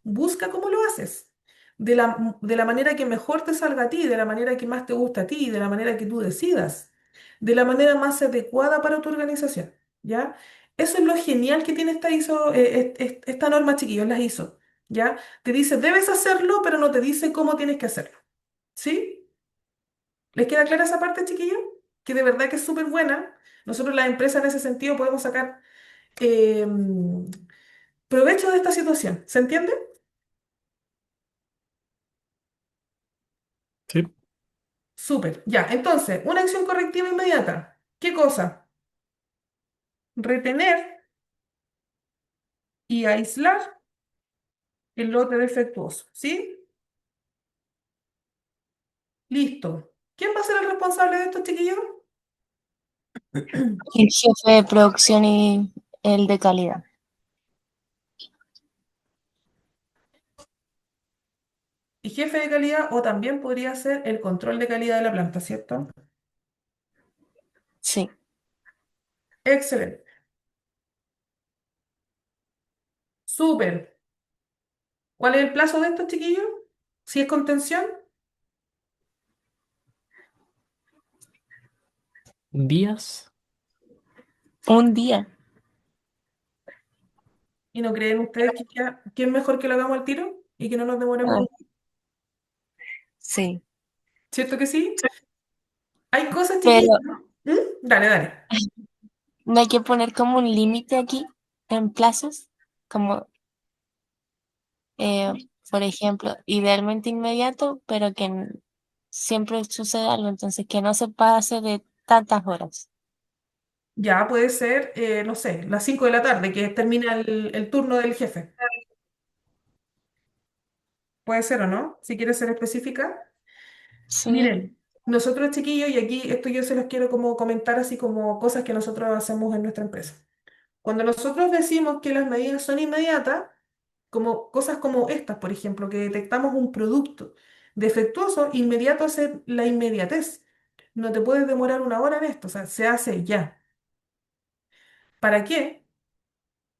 busca cómo lo haces. De la manera que mejor te salga a ti, de la manera que más te gusta a ti, de la manera que tú decidas, de la manera más adecuada para tu organización. ¿Ya? Eso es lo genial que tiene esta norma, chiquillos, las ISO. ¿Ya? Te dice, debes hacerlo, pero no te dice cómo tienes que hacerlo. ¿Sí? ¿Les queda clara esa parte, chiquillos? Que de verdad que es súper buena. Nosotros las empresas en ese sentido podemos sacar eh, provecho de esta situación. ¿Se entiende? Sí. Súper. Ya, entonces, una acción correctiva inmediata. ¿Qué cosa? Retener y aislar el lote defectuoso. ¿Sí? Listo. ¿Quién va a ser el responsable de esto, chiquillos? El jefe de producción y el de calidad. Y jefe de calidad o también podría ser el control de calidad de la planta, ¿cierto? Sí. Excelente. Súper. ¿Cuál es el plazo de esto, chiquillos? Si es contención. Días. Un día. ¿Y no creen ustedes que es mejor que lo hagamos al tiro y que no nos demoremos Ah, mucho? sí. ¿Cierto que sí? Hay cosas, chiquillos. Pero ¿Mm? Dale, dale. no hay que poner como un límite aquí en plazos, como eh, por ejemplo, idealmente inmediato, pero que siempre sucede algo, entonces que no se pase de tantas horas. Ya puede ser, no sé, las 5 de la tarde, que termina el turno del jefe. Puede ser o no, si quieres ser específica. Sí, Miren, nosotros chiquillos, y aquí esto yo se los quiero como comentar así como cosas que nosotros hacemos en nuestra empresa. Cuando nosotros decimos que las medidas son inmediatas, como cosas como estas, por ejemplo, que detectamos un producto defectuoso, inmediato hace la inmediatez. No te puedes demorar una hora en esto, o sea, se hace ya. ¿Para qué?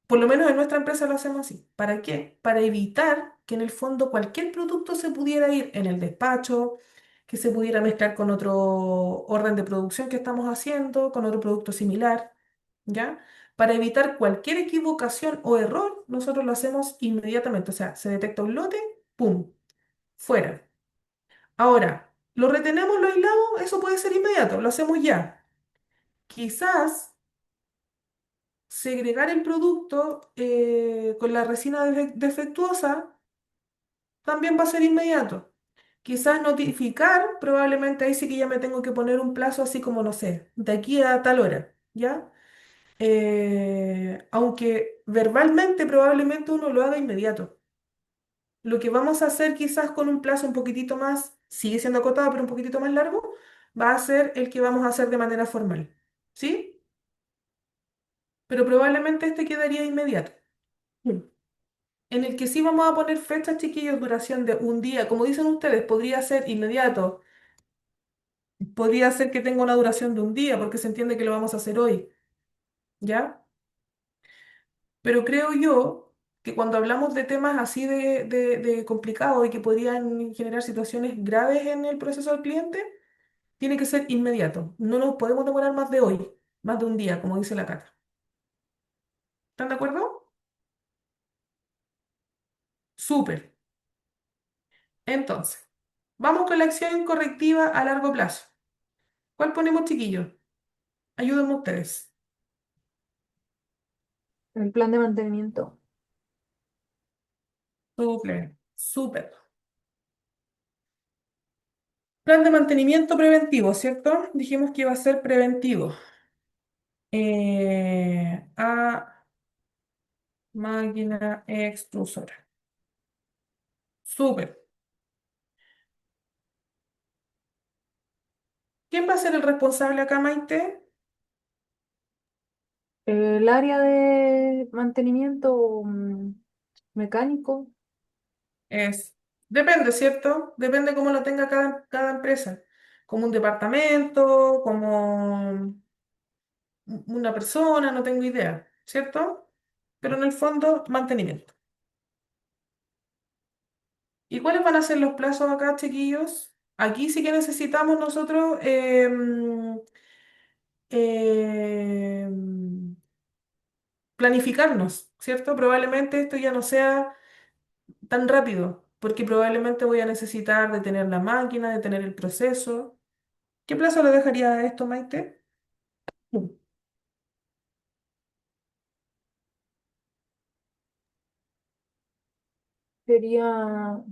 Por lo menos en nuestra empresa lo hacemos así. ¿Para qué? Para evitar que en el fondo cualquier producto se pudiera ir en el despacho, que se pudiera mezclar con otro orden de producción que estamos haciendo, con otro producto similar, ¿ya? Para evitar cualquier equivocación o error, nosotros lo hacemos inmediatamente. O sea, se detecta un lote, ¡pum! Fuera. Ahora, ¿lo retenemos, lo aislamos? Eso puede ser inmediato, lo hacemos ya. Quizás segregar el producto con la resina defectuosa también va a ser inmediato. Quizás notificar, probablemente ahí sí que ya me tengo que poner un plazo así como, no sé, de aquí a tal hora, ¿ya? Aunque verbalmente probablemente uno lo haga inmediato. Lo que vamos a hacer quizás con un plazo un poquitito más, sigue siendo acotado, pero un poquitito más largo, va a ser el que vamos a hacer de manera formal, ¿sí? Pero probablemente este quedaría inmediato. Mm. En el que sí vamos a poner fechas, chiquillos, duración de un día. Como dicen ustedes, podría ser inmediato, podría ser que tenga una duración de un día, porque se entiende que lo vamos a hacer hoy, ¿ya? Pero creo yo que cuando hablamos de temas así de complicados y que podrían generar situaciones graves en el proceso del cliente, tiene que ser inmediato. No nos podemos demorar más de hoy, más de un día, como dice la carta. ¿Están de acuerdo? Súper. Entonces, vamos con la acción correctiva a largo plazo. ¿Cuál ponemos, chiquillos? Ayúdenme ustedes. El plan de mantenimiento. Súper, súper. Plan de mantenimiento preventivo, ¿cierto? Dijimos que iba a ser preventivo. A máquina extrusora. Súper. ¿Quién va a ser el responsable acá, Maite? El área de mantenimiento mecánico. Depende, ¿cierto? Depende cómo lo tenga cada empresa. Como un departamento, como una persona, no tengo idea, ¿cierto? Pero en el fondo, mantenimiento. ¿Y cuáles van a ser los plazos acá, chiquillos? Aquí sí que necesitamos nosotros planificarnos, ¿cierto? Probablemente esto ya no sea tan rápido, porque probablemente voy a necesitar de tener la máquina, de tener el proceso. ¿Qué plazo le dejaría a esto, Maite? Sería,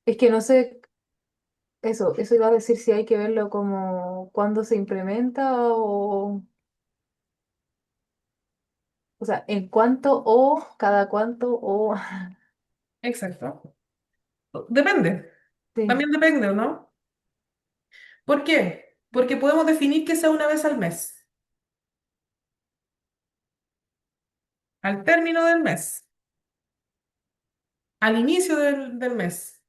es que no sé, eso iba a decir si hay que verlo como cuándo se implementa o sea, en cuánto o cada cuánto o, Exacto. Depende, sí, también depende, ¿o no? ¿Por qué? Porque podemos definir que sea una vez al mes, al término del mes, al inicio del mes,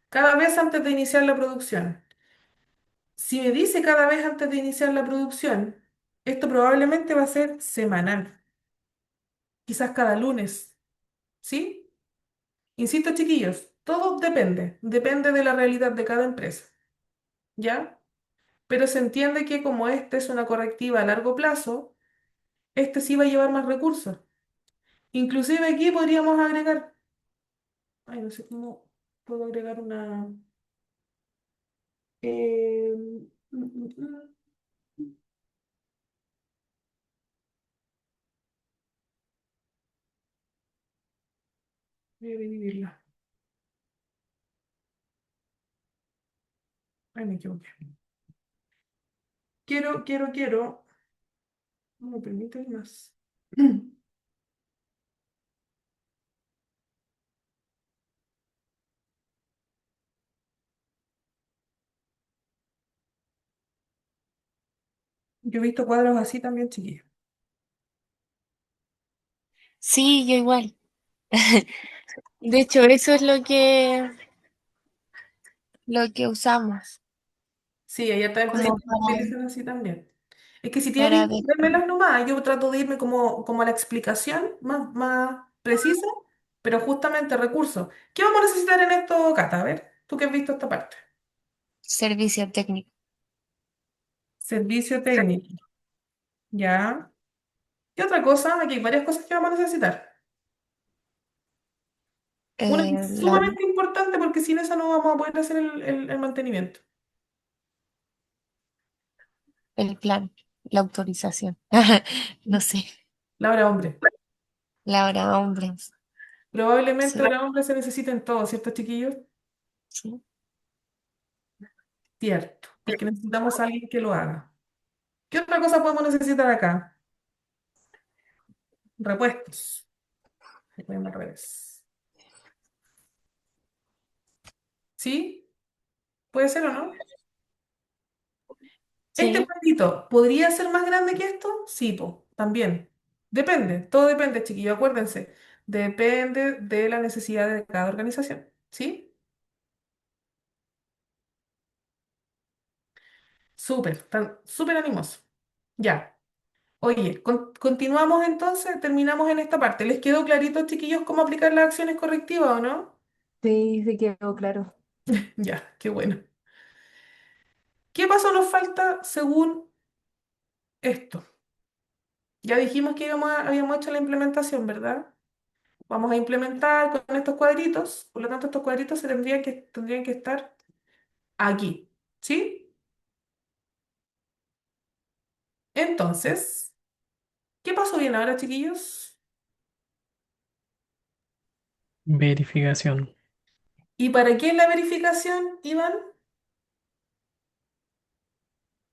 cada vez antes de iniciar la producción. Si me dice cada vez antes de iniciar la producción, esto probablemente va a ser semanal, quizás cada lunes, ¿sí? Insisto, chiquillos, todo depende de la realidad de cada empresa, ¿ya? Pero se entiende que como este es una correctiva a largo plazo, este sí va a llevar más recursos. Inclusive aquí podríamos agregar, ay, no sé cómo puedo agregar una... eh, mm, mm, mm, voy a dividirla. Ay, me equivoqué. Quiero. No me permite más. Yo he visto cuadros así también, chiquillos. Sí, yo igual. De hecho, eso es lo que usamos, Sí, hay hartas empresas como que lo utilizan así también. Es que si tienen para que las nomás, yo trato de irme como a la explicación más precisa, pero justamente recursos. ¿Qué vamos a necesitar en esto, Cata? A ver, tú que has visto esta parte. servicio técnico. Servicio técnico, ¿ya? ¿Qué otra cosa? Aquí hay varias cosas que vamos a necesitar. Una que es La- sumamente importante porque sin esa no vamos a poder hacer el mantenimiento. el plan, la autorización. No sé, La hora hombre. la hora hombres. Probablemente Sí, hora hombre se necesiten todos, ¿cierto, chiquillos? sí. Cierto, porque necesitamos a alguien que lo haga. ¿Qué otra cosa podemos necesitar acá? Repuestos. Me ponen al revés. ¿Sí? ¿Puede ser o no? ¿Este Sí, cuadrito podría ser más grande que esto? Sí, también. Depende, todo depende, chiquillos, acuérdense. Depende de la necesidad de cada organización. ¿Sí? Súper, están súper animosos. Ya. Oye, continuamos entonces, terminamos en esta parte. ¿Les quedó clarito, chiquillos, cómo aplicar las acciones correctivas o no? Sí, sí quedó claro. Ya, qué bueno. ¿Qué paso nos falta según esto? Ya dijimos que habíamos hecho la implementación, ¿verdad? Vamos a implementar con estos cuadritos, por lo tanto estos cuadritos tendrían que estar aquí, ¿sí? Entonces, ¿qué paso viene ahora, chiquillos? Verificación. ¿Y para qué es la verificación, Iván?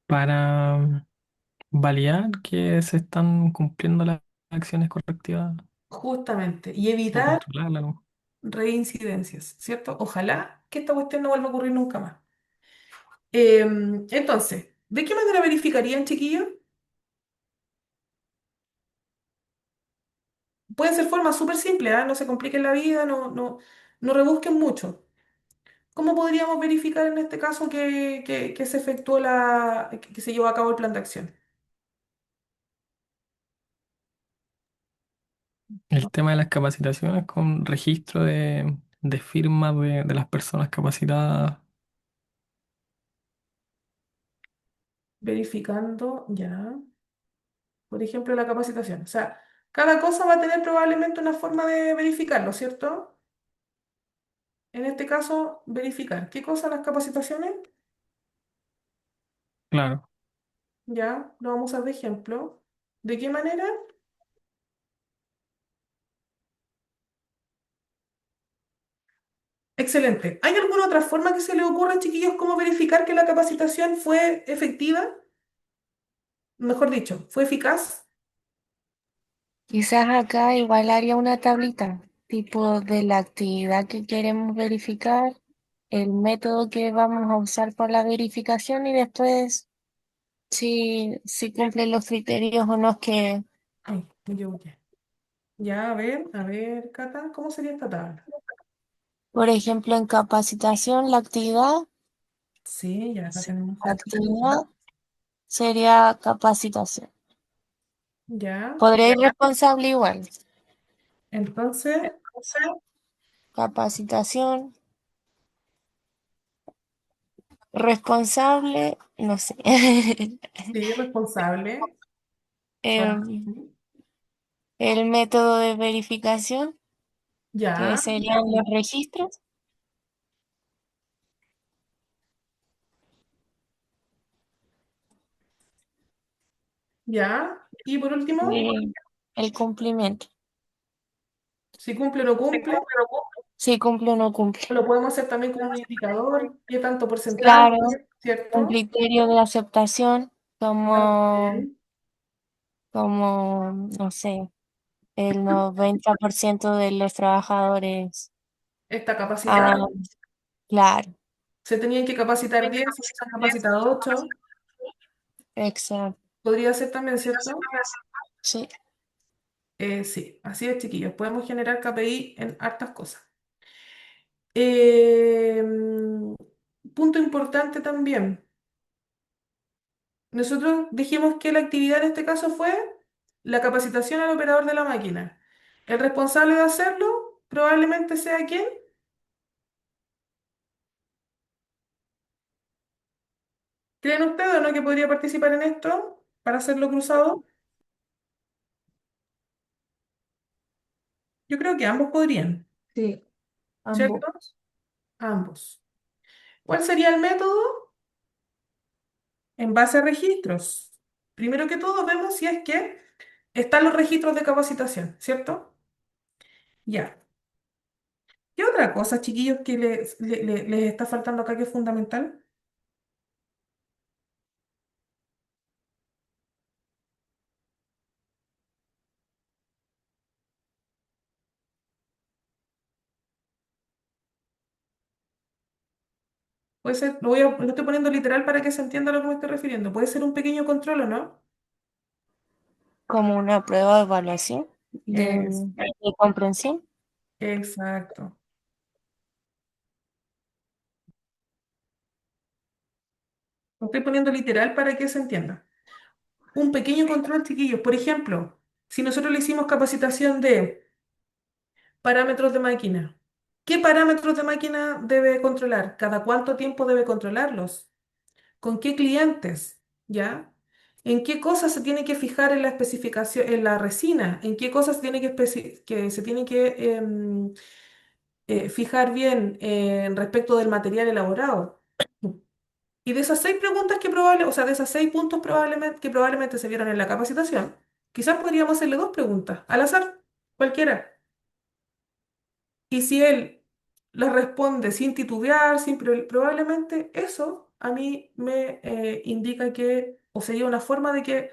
Para validar que se están cumpliendo las acciones correctivas Justamente, y o evitar controlarlas, ¿no? reincidencias, ¿cierto? Ojalá que esta cuestión no vuelva a ocurrir nunca más. Entonces, ¿de qué manera verificarían, chiquillos? Pueden ser formas súper simples, ¿ah? No se compliquen la vida, no rebusquen mucho. ¿Cómo podríamos verificar en este caso que se efectuó que se llevó a cabo el plan de acción? El tema de las capacitaciones con registro de firmas de las personas capacitadas. Verificando, ya, por ejemplo, la capacitación. O sea, cada cosa va a tener probablemente una forma de verificarlo, ¿cierto? En este caso, verificar. ¿Qué cosa las capacitaciones? Claro, Ya, lo vamos a usar de ejemplo. ¿De qué manera? Excelente. ¿Hay alguna otra forma que se le ocurra, chiquillos, cómo verificar que la capacitación fue efectiva? Mejor dicho, ¿fue eficaz? Quizás acá igual haría una tablita, tipo de la actividad que queremos verificar, el método que vamos a usar por la verificación y después si cumplen los criterios o no es que, Ay, me equivoqué. Ya, a ver, Cata, ¿cómo sería esta tabla? por ejemplo, en capacitación, Sí, ya acá tenemos la aquí. actividad sería capacitación. Ya, Podría ir responsable igual. entonces, Capacitación, responsable, no sé. sí, responsable. Ahora Em, sí. el método de verificación, que Ya, serían los registros. ya. Y por último, Y el cumplimiento. si cumple o no cumple, Si cumple o no cumple. lo podemos hacer también con un indicador, qué tanto porcentaje, Claro, un ¿cierto? criterio de aceptación como, También como, no sé, el 90% de los trabajadores. está Ah, capacitado. claro, Se tenían que capacitar 10, se han capacitado 8. exacto. Podría ser también, ¿cierto? Sí. Sí, así es, chiquillos. Podemos generar KPI en hartas cosas. Punto importante también. Nosotros dijimos que la actividad en este caso fue la capacitación al operador de la máquina. El responsable de hacerlo probablemente sea quién. ¿Creen ustedes o no que podría participar en esto para hacerlo cruzado? Yo creo que ambos podrían, Sí, ¿cierto? ambos. Ambos. ¿Cuál sería el método? En base a registros. Primero que todo, vemos si es que están los registros de capacitación, ¿cierto? Ya. ¿Qué otra cosa, chiquillos, que les está faltando acá que es fundamental? Puede ser, lo estoy poniendo literal para que se entienda a lo que me estoy refiriendo. Puede ser un pequeño control o no. Como una prueba de evaluación Es, de comprensión. exacto. Lo estoy poniendo literal para que se entienda. un pequeño control, chiquillos. Por ejemplo, si nosotros le hicimos capacitación de parámetros de máquina, ¿qué parámetros de máquina debe controlar? ¿Cada cuánto tiempo debe controlarlos? ¿Con qué clientes? ¿Ya? ¿En qué cosas se tiene que fijar en la especificación, en la resina? ¿En qué cosas se tiene que se tiene que fijar bien respecto del material elaborado? Y de esas seis preguntas o sea, de esas seis puntos que probablemente se vieron en la capacitación, quizás podríamos hacerle dos preguntas, al azar, cualquiera. Y si él las responde sin titubear, probablemente eso a mí me indica que, o sería una forma de que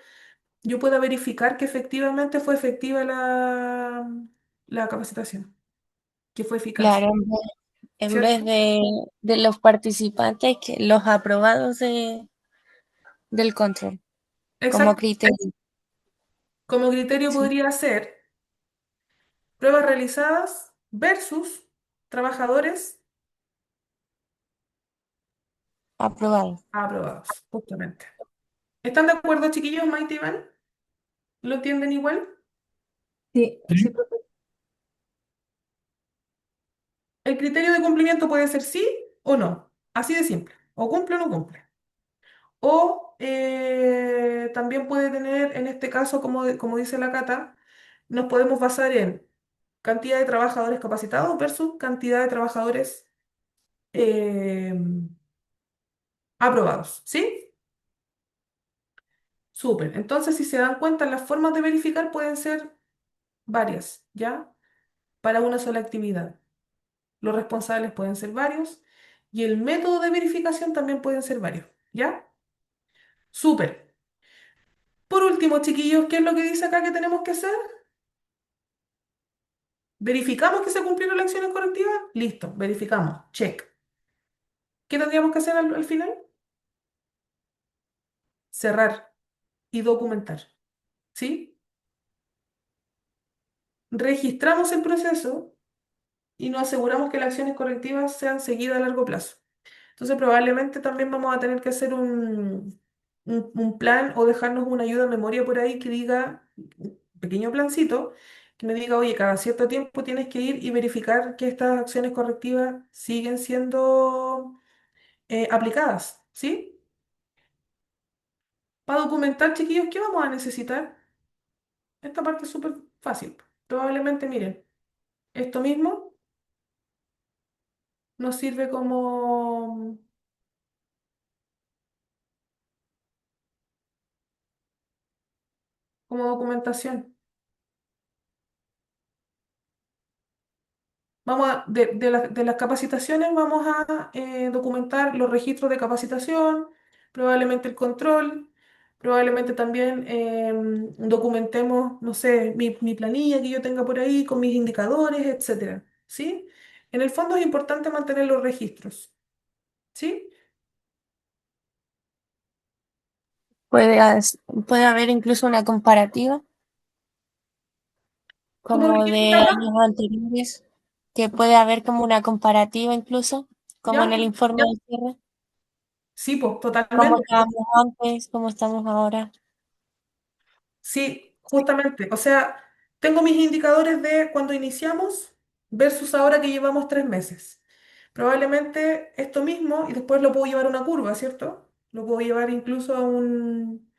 yo pueda verificar que efectivamente fue efectiva la capacitación, que fue eficaz. Claro, en vez ¿Cierto? de los participantes, que los aprobados del control, como Exacto. criterio. Como criterio Sí, podría ser pruebas realizadas versus trabajadores aprobado. aprobados, justamente. ¿Están de acuerdo, chiquillos, Maite y Iván? ¿Lo entienden igual? Sí, sí, Sí. profe. El criterio de cumplimiento puede ser sí o no. Así de simple. O cumple o no cumple. O también puede tener, en este caso, como dice la Cata, nos podemos basar en cantidad de trabajadores capacitados versus cantidad de trabajadores eh, aprobados. ¿Sí? Súper. Entonces, si se dan cuenta, las formas de verificar pueden ser varias, ¿ya? Para una sola actividad. Los responsables pueden ser varios y el método de verificación también pueden ser varios, ¿ya? Súper. Por último, chiquillos, ¿qué es lo que dice acá que tenemos que hacer? ¿Verificamos que se cumplieron las acciones correctivas? Listo, verificamos. Check. ¿Qué tendríamos que hacer al final? Cerrar y documentar. ¿Sí? Registramos el proceso y nos aseguramos que las acciones correctivas sean seguidas a largo plazo. Entonces probablemente también vamos a tener que hacer un plan o dejarnos una ayuda de memoria por ahí que diga, un pequeño plancito, que me diga, oye, cada cierto tiempo tienes que ir y verificar que estas acciones correctivas siguen siendo aplicadas, ¿sí? Para documentar, chiquillos, ¿qué vamos a necesitar? Esta parte es súper fácil. Probablemente, miren, esto mismo nos sirve como documentación. De las capacitaciones vamos a documentar los registros de capacitación, probablemente el control, probablemente también documentemos, no sé, mi planilla que yo tenga por ahí con mis indicadores, etcétera. ¿Sí? En el fondo es importante mantener los registros. ¿Sí? Puede, puede haber incluso una comparativa, ¿Cómo lo como dijiste, de Carla? años anteriores, que puede haber como una comparativa incluso, como en ¿Ya? el informe de cierre, Sí, pues, cómo totalmente. estábamos antes, cómo estamos ahora. Sí, justamente. O sea, tengo mis indicadores de cuando iniciamos versus ahora que llevamos 3 meses. Probablemente esto mismo, y después lo puedo llevar a una curva, ¿cierto? Lo puedo llevar incluso a un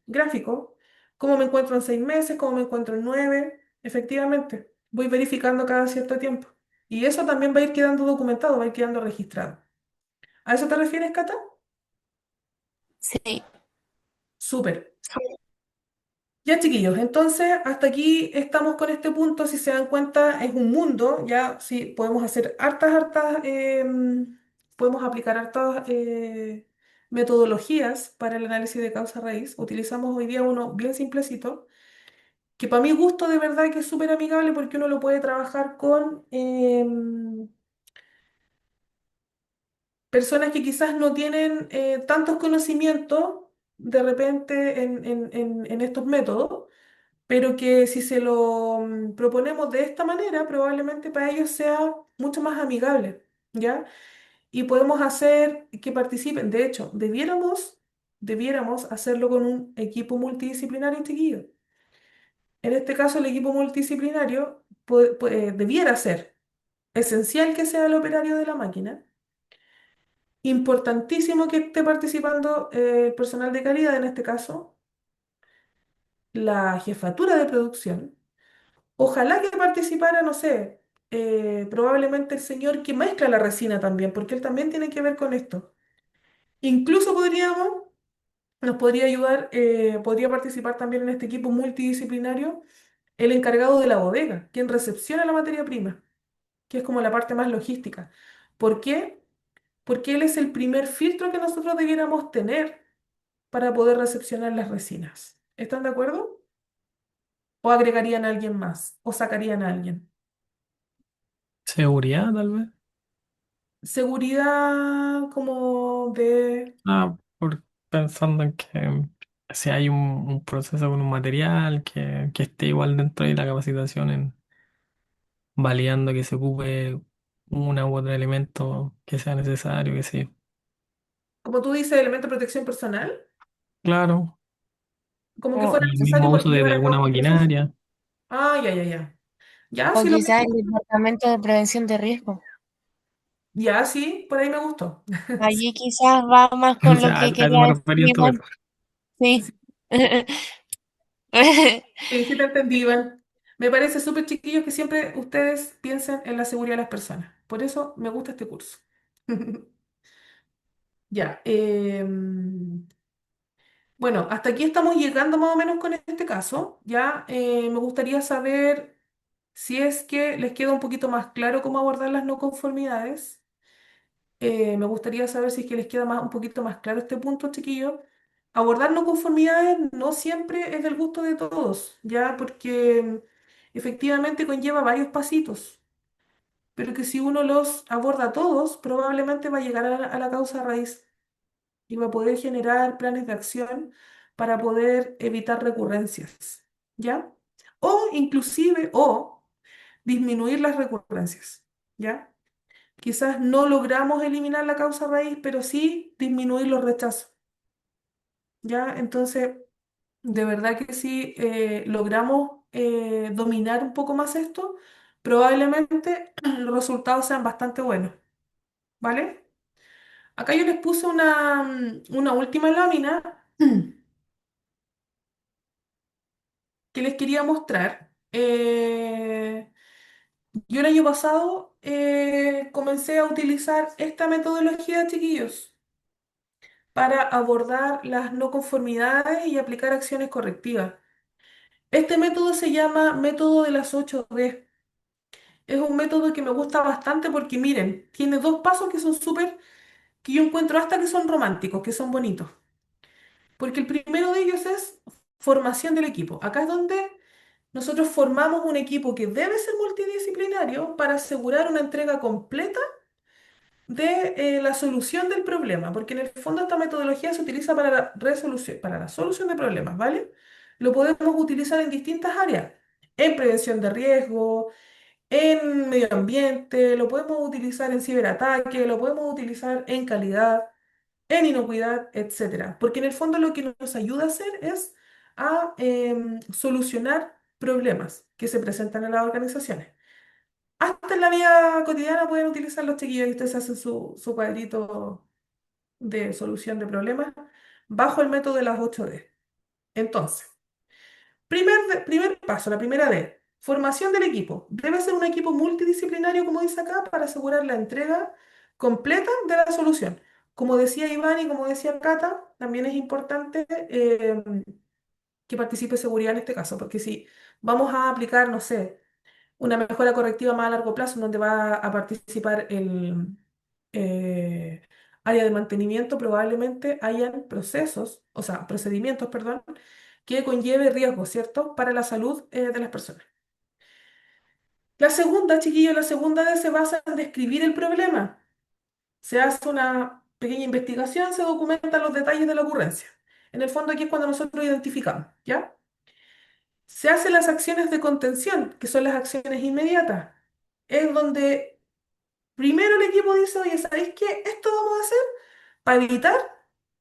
gráfico. ¿Cómo me encuentro en 6 meses? ¿Cómo me encuentro en 9? Efectivamente, voy verificando cada cierto tiempo. Y eso también va a ir quedando documentado, va a ir quedando registrado. ¿A eso te refieres, Cata? Sí, Súper. Ya, chiquillos, entonces hasta aquí estamos con este punto. Si se dan cuenta, es un mundo. Ya, sí, podemos hacer podemos aplicar hartas metodologías para el análisis de causa raíz. Utilizamos hoy día uno bien simplecito, que para mi gusto de verdad que es súper amigable porque uno lo puede trabajar con personas que quizás no tienen tantos conocimientos de repente en estos métodos, pero que si se lo proponemos de esta manera, probablemente para ellos sea mucho más amigable, ¿ya? Y podemos hacer que participen. De hecho, debiéramos hacerlo con un equipo multidisciplinario, chiquillo. En este caso, el equipo multidisciplinario debiera ser esencial que sea el operario de la máquina, importantísimo que esté participando el personal de calidad, en este caso, la jefatura de producción. Ojalá que participara, no sé, probablemente el señor que mezcla la resina también, porque él también tiene que ver con esto. Incluso nos podría ayudar, podría participar también en este equipo multidisciplinario el encargado de la bodega, quien recepciona la materia prima, que es como la parte más logística. ¿Por qué? Porque él es el primer filtro que nosotros debiéramos tener para poder recepcionar las resinas. ¿Están de acuerdo? ¿O agregarían a alguien más? ¿O sacarían a alguien? Seguridad, tal vez. Seguridad como de... Pensando en que si hay un proceso con un material que esté igual dentro de la capacitación en validando que se ocupe una u otro elemento que sea necesario, que sí. Como tú dices, elemento de protección personal, Claro. como que O fuera el necesario mismo para uso de llevar a alguna cabo el proceso. maquinaria. Ah, ya, ya, ya. Ya, O sí lo quizás el mismo. departamento de prevención de riesgo. Ya, sí, por ahí me gustó. Sí, Allí quizás va más O con lo sea, que a eso quería me decir refería en todo Iván. caso. Sí. sí, sí te entendí, Iván. Me parece súper chiquillo que siempre ustedes piensen en la seguridad de las personas. Por eso me gusta este curso. Ya. Bueno, hasta aquí estamos llegando más o menos con este caso. Ya me gustaría saber si es que les queda un poquito más claro cómo abordar las no conformidades. Me gustaría saber si es que les queda un poquito más claro este punto, chiquillos. Abordar no conformidades no siempre es del gusto de todos, ya porque efectivamente conlleva varios pasitos, pero que si uno los aborda todos, probablemente va a llegar a la causa raíz y va a poder generar planes de acción para poder evitar recurrencias, ¿ya? O inclusive, o disminuir las recurrencias, ¿ya? Quizás no logramos eliminar la causa raíz, pero sí disminuir los rechazos, ¿ya? Entonces, de verdad que si logramos dominar un poco más esto, probablemente los resultados sean bastante buenos, ¿vale? Acá yo les puse una última lámina que les quería mostrar. Yo el año pasado comencé a utilizar esta metodología, chiquillos, para abordar las no conformidades y aplicar acciones correctivas. Este método se llama método de las 8D. Es un método que me gusta bastante porque, miren, tiene dos pasos que son súper, que yo encuentro hasta que son románticos, que son bonitos. Porque el primero de ellos es formación del equipo. Acá es donde nosotros formamos un equipo que debe ser multidisciplinario para asegurar una entrega completa de la solución del problema, porque en el fondo esta metodología se utiliza para la resolución, para la solución de problemas, ¿vale? Lo podemos utilizar en distintas áreas, en prevención de riesgo, en medio ambiente, lo podemos utilizar en ciberataque, lo podemos utilizar en calidad, en inocuidad, etcétera. Porque en el fondo lo que nos ayuda a hacer es a solucionar problemas que se presentan en las organizaciones. Hasta en la vida cotidiana pueden utilizar los chiquillos y ustedes hacen su cuadrito de solución de problemas bajo el método de las 8D. Entonces, primer paso, la primera D, formación del equipo. Debe ser un equipo multidisciplinario, como dice acá, para asegurar la entrega completa de la solución. Como decía Iván y como decía Cata, también es importante que participe seguridad en este caso, porque si vamos a aplicar, no sé, una mejora correctiva más a largo plazo, en donde va a participar el eh, área de mantenimiento, probablemente hayan procesos, o sea, procedimientos, perdón, que conlleve riesgos, ¿cierto?, para la salud de las personas. La segunda, chiquillos, la segunda D se basa en describir el problema. Se hace una pequeña investigación, se documentan los detalles de la ocurrencia. En el fondo aquí es cuando nosotros identificamos, ¿ya? Se hacen las acciones de contención, que son las acciones inmediatas. Es donde primero el equipo dice, oye, ¿sabéis qué? Esto vamos a hacer para evitar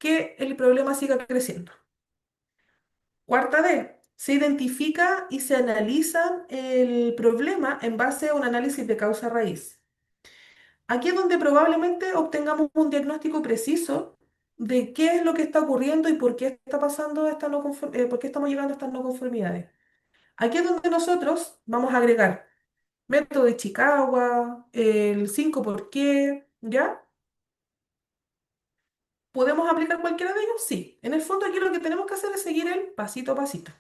que el problema siga creciendo. Cuarta D, se identifica y se analiza el problema en base a un análisis de causa raíz. Aquí es donde probablemente obtengamos un diagnóstico preciso de qué es lo que está ocurriendo y por qué está pasando por qué estamos llegando a estas no conformidades. Aquí es donde nosotros vamos a agregar método de Chicago, el 5 por qué, ¿ya? ¿Podemos aplicar cualquiera de ellos? Sí. En el fondo aquí lo que tenemos que hacer es seguir el pasito a pasito.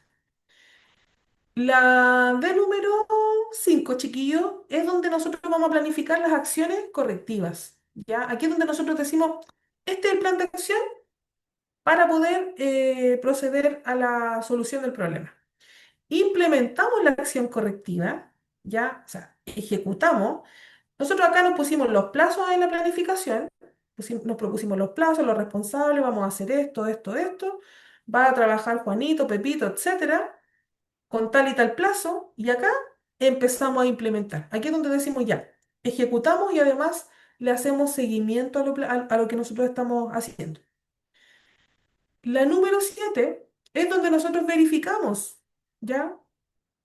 La D número 5, chiquillos, es donde nosotros vamos a planificar las acciones correctivas, ¿ya? Aquí es donde nosotros decimos, este es el plan de acción para poder proceder a la solución del problema. Implementamos la acción correctiva, ¿ya? O sea, ejecutamos. Nosotros acá nos pusimos los plazos en la planificación, nos propusimos los plazos, los responsables, vamos a hacer esto, esto, esto, va a trabajar Juanito, Pepito, etcétera, con tal y tal plazo, y acá empezamos a implementar. Aquí es donde decimos ya, ejecutamos y además le hacemos seguimiento a lo que nosotros estamos haciendo. La número 7 es donde nosotros verificamos, ¿ya?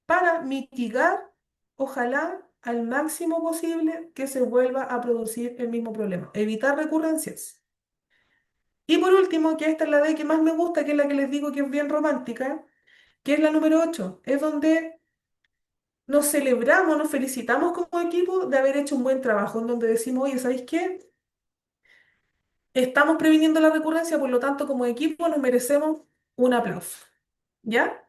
Para mitigar, ojalá, al máximo posible que se vuelva a producir el mismo problema. Evitar recurrencias. Y por último, que esta es la D que más me gusta, que es la que les digo que es bien romántica, que es la número 8. Es donde nos celebramos, nos felicitamos como equipo de haber hecho un buen trabajo, en donde decimos, oye, ¿sabéis qué? Estamos previniendo la recurrencia, por lo tanto, como equipo nos merecemos un aplauso. ¿Ya?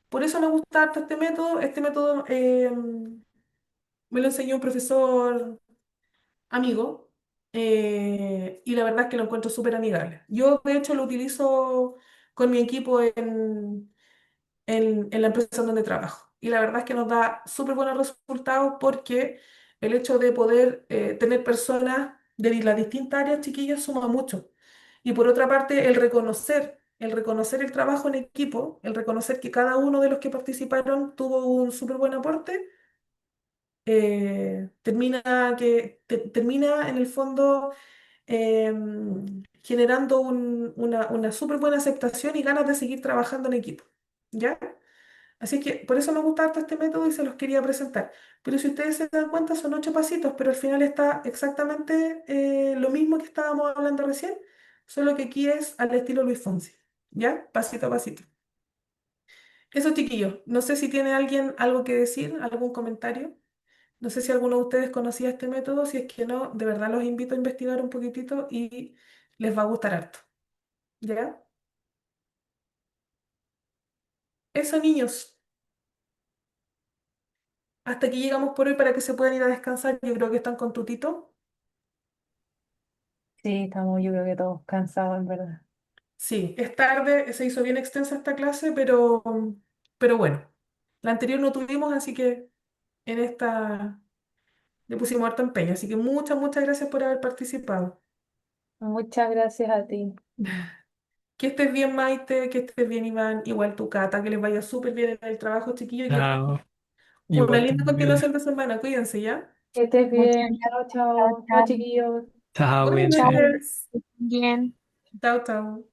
Por eso me gusta harto este método. Este método me lo enseñó un profesor amigo, y la verdad es que lo encuentro súper amigable. Yo, de hecho, lo utilizo con mi equipo en la empresa en donde trabajo. Y la verdad es que nos da súper buenos resultados porque el hecho de poder tener personas de las distintas áreas, chiquillos, suma mucho. Y por otra parte, el reconocer el trabajo en equipo, el reconocer que cada uno de los que participaron tuvo un súper buen aporte, termina en el fondo generando una súper buena aceptación y ganas de seguir trabajando en equipo. ¿Ya? Así que por eso me gusta harto este método y se los quería presentar. Pero si ustedes se dan cuenta, son 8 pasitos, pero al final está exactamente lo mismo que estábamos hablando recién, solo que aquí es al estilo Luis Fonsi. ¿Ya? Pasito a pasito. Eso, chiquillos. No sé si tiene alguien algo que decir, algún comentario. No sé si alguno de ustedes conocía este método. Si es que no, de verdad los invito a investigar un poquitito y les va a gustar harto. ¿Ya? Eso, niños. Hasta aquí llegamos por hoy para que se puedan ir a descansar. Yo creo que están con tutito. Sí, estamos yo creo que todos cansados, en verdad. Sí, es tarde, se hizo bien extensa esta clase, pero bueno, la anterior no tuvimos, así que en esta le pusimos harto empeño. Así que muchas, muchas gracias por haber participado. Muchas gracias a ti. Que estés bien, Maite, que estés bien, Iván, igual tu Cata, que les vaya súper bien en el trabajo, chiquillo, y que Chao. una Igual tú, linda Gabriela. continuación de semana. Cuídense, ¿ya? Que estés Muchas bien. Chao, gracias. chao. Chao, Chao. chiquillos. Chao, Buenas cuídense. noches. Bien. Chao, chao.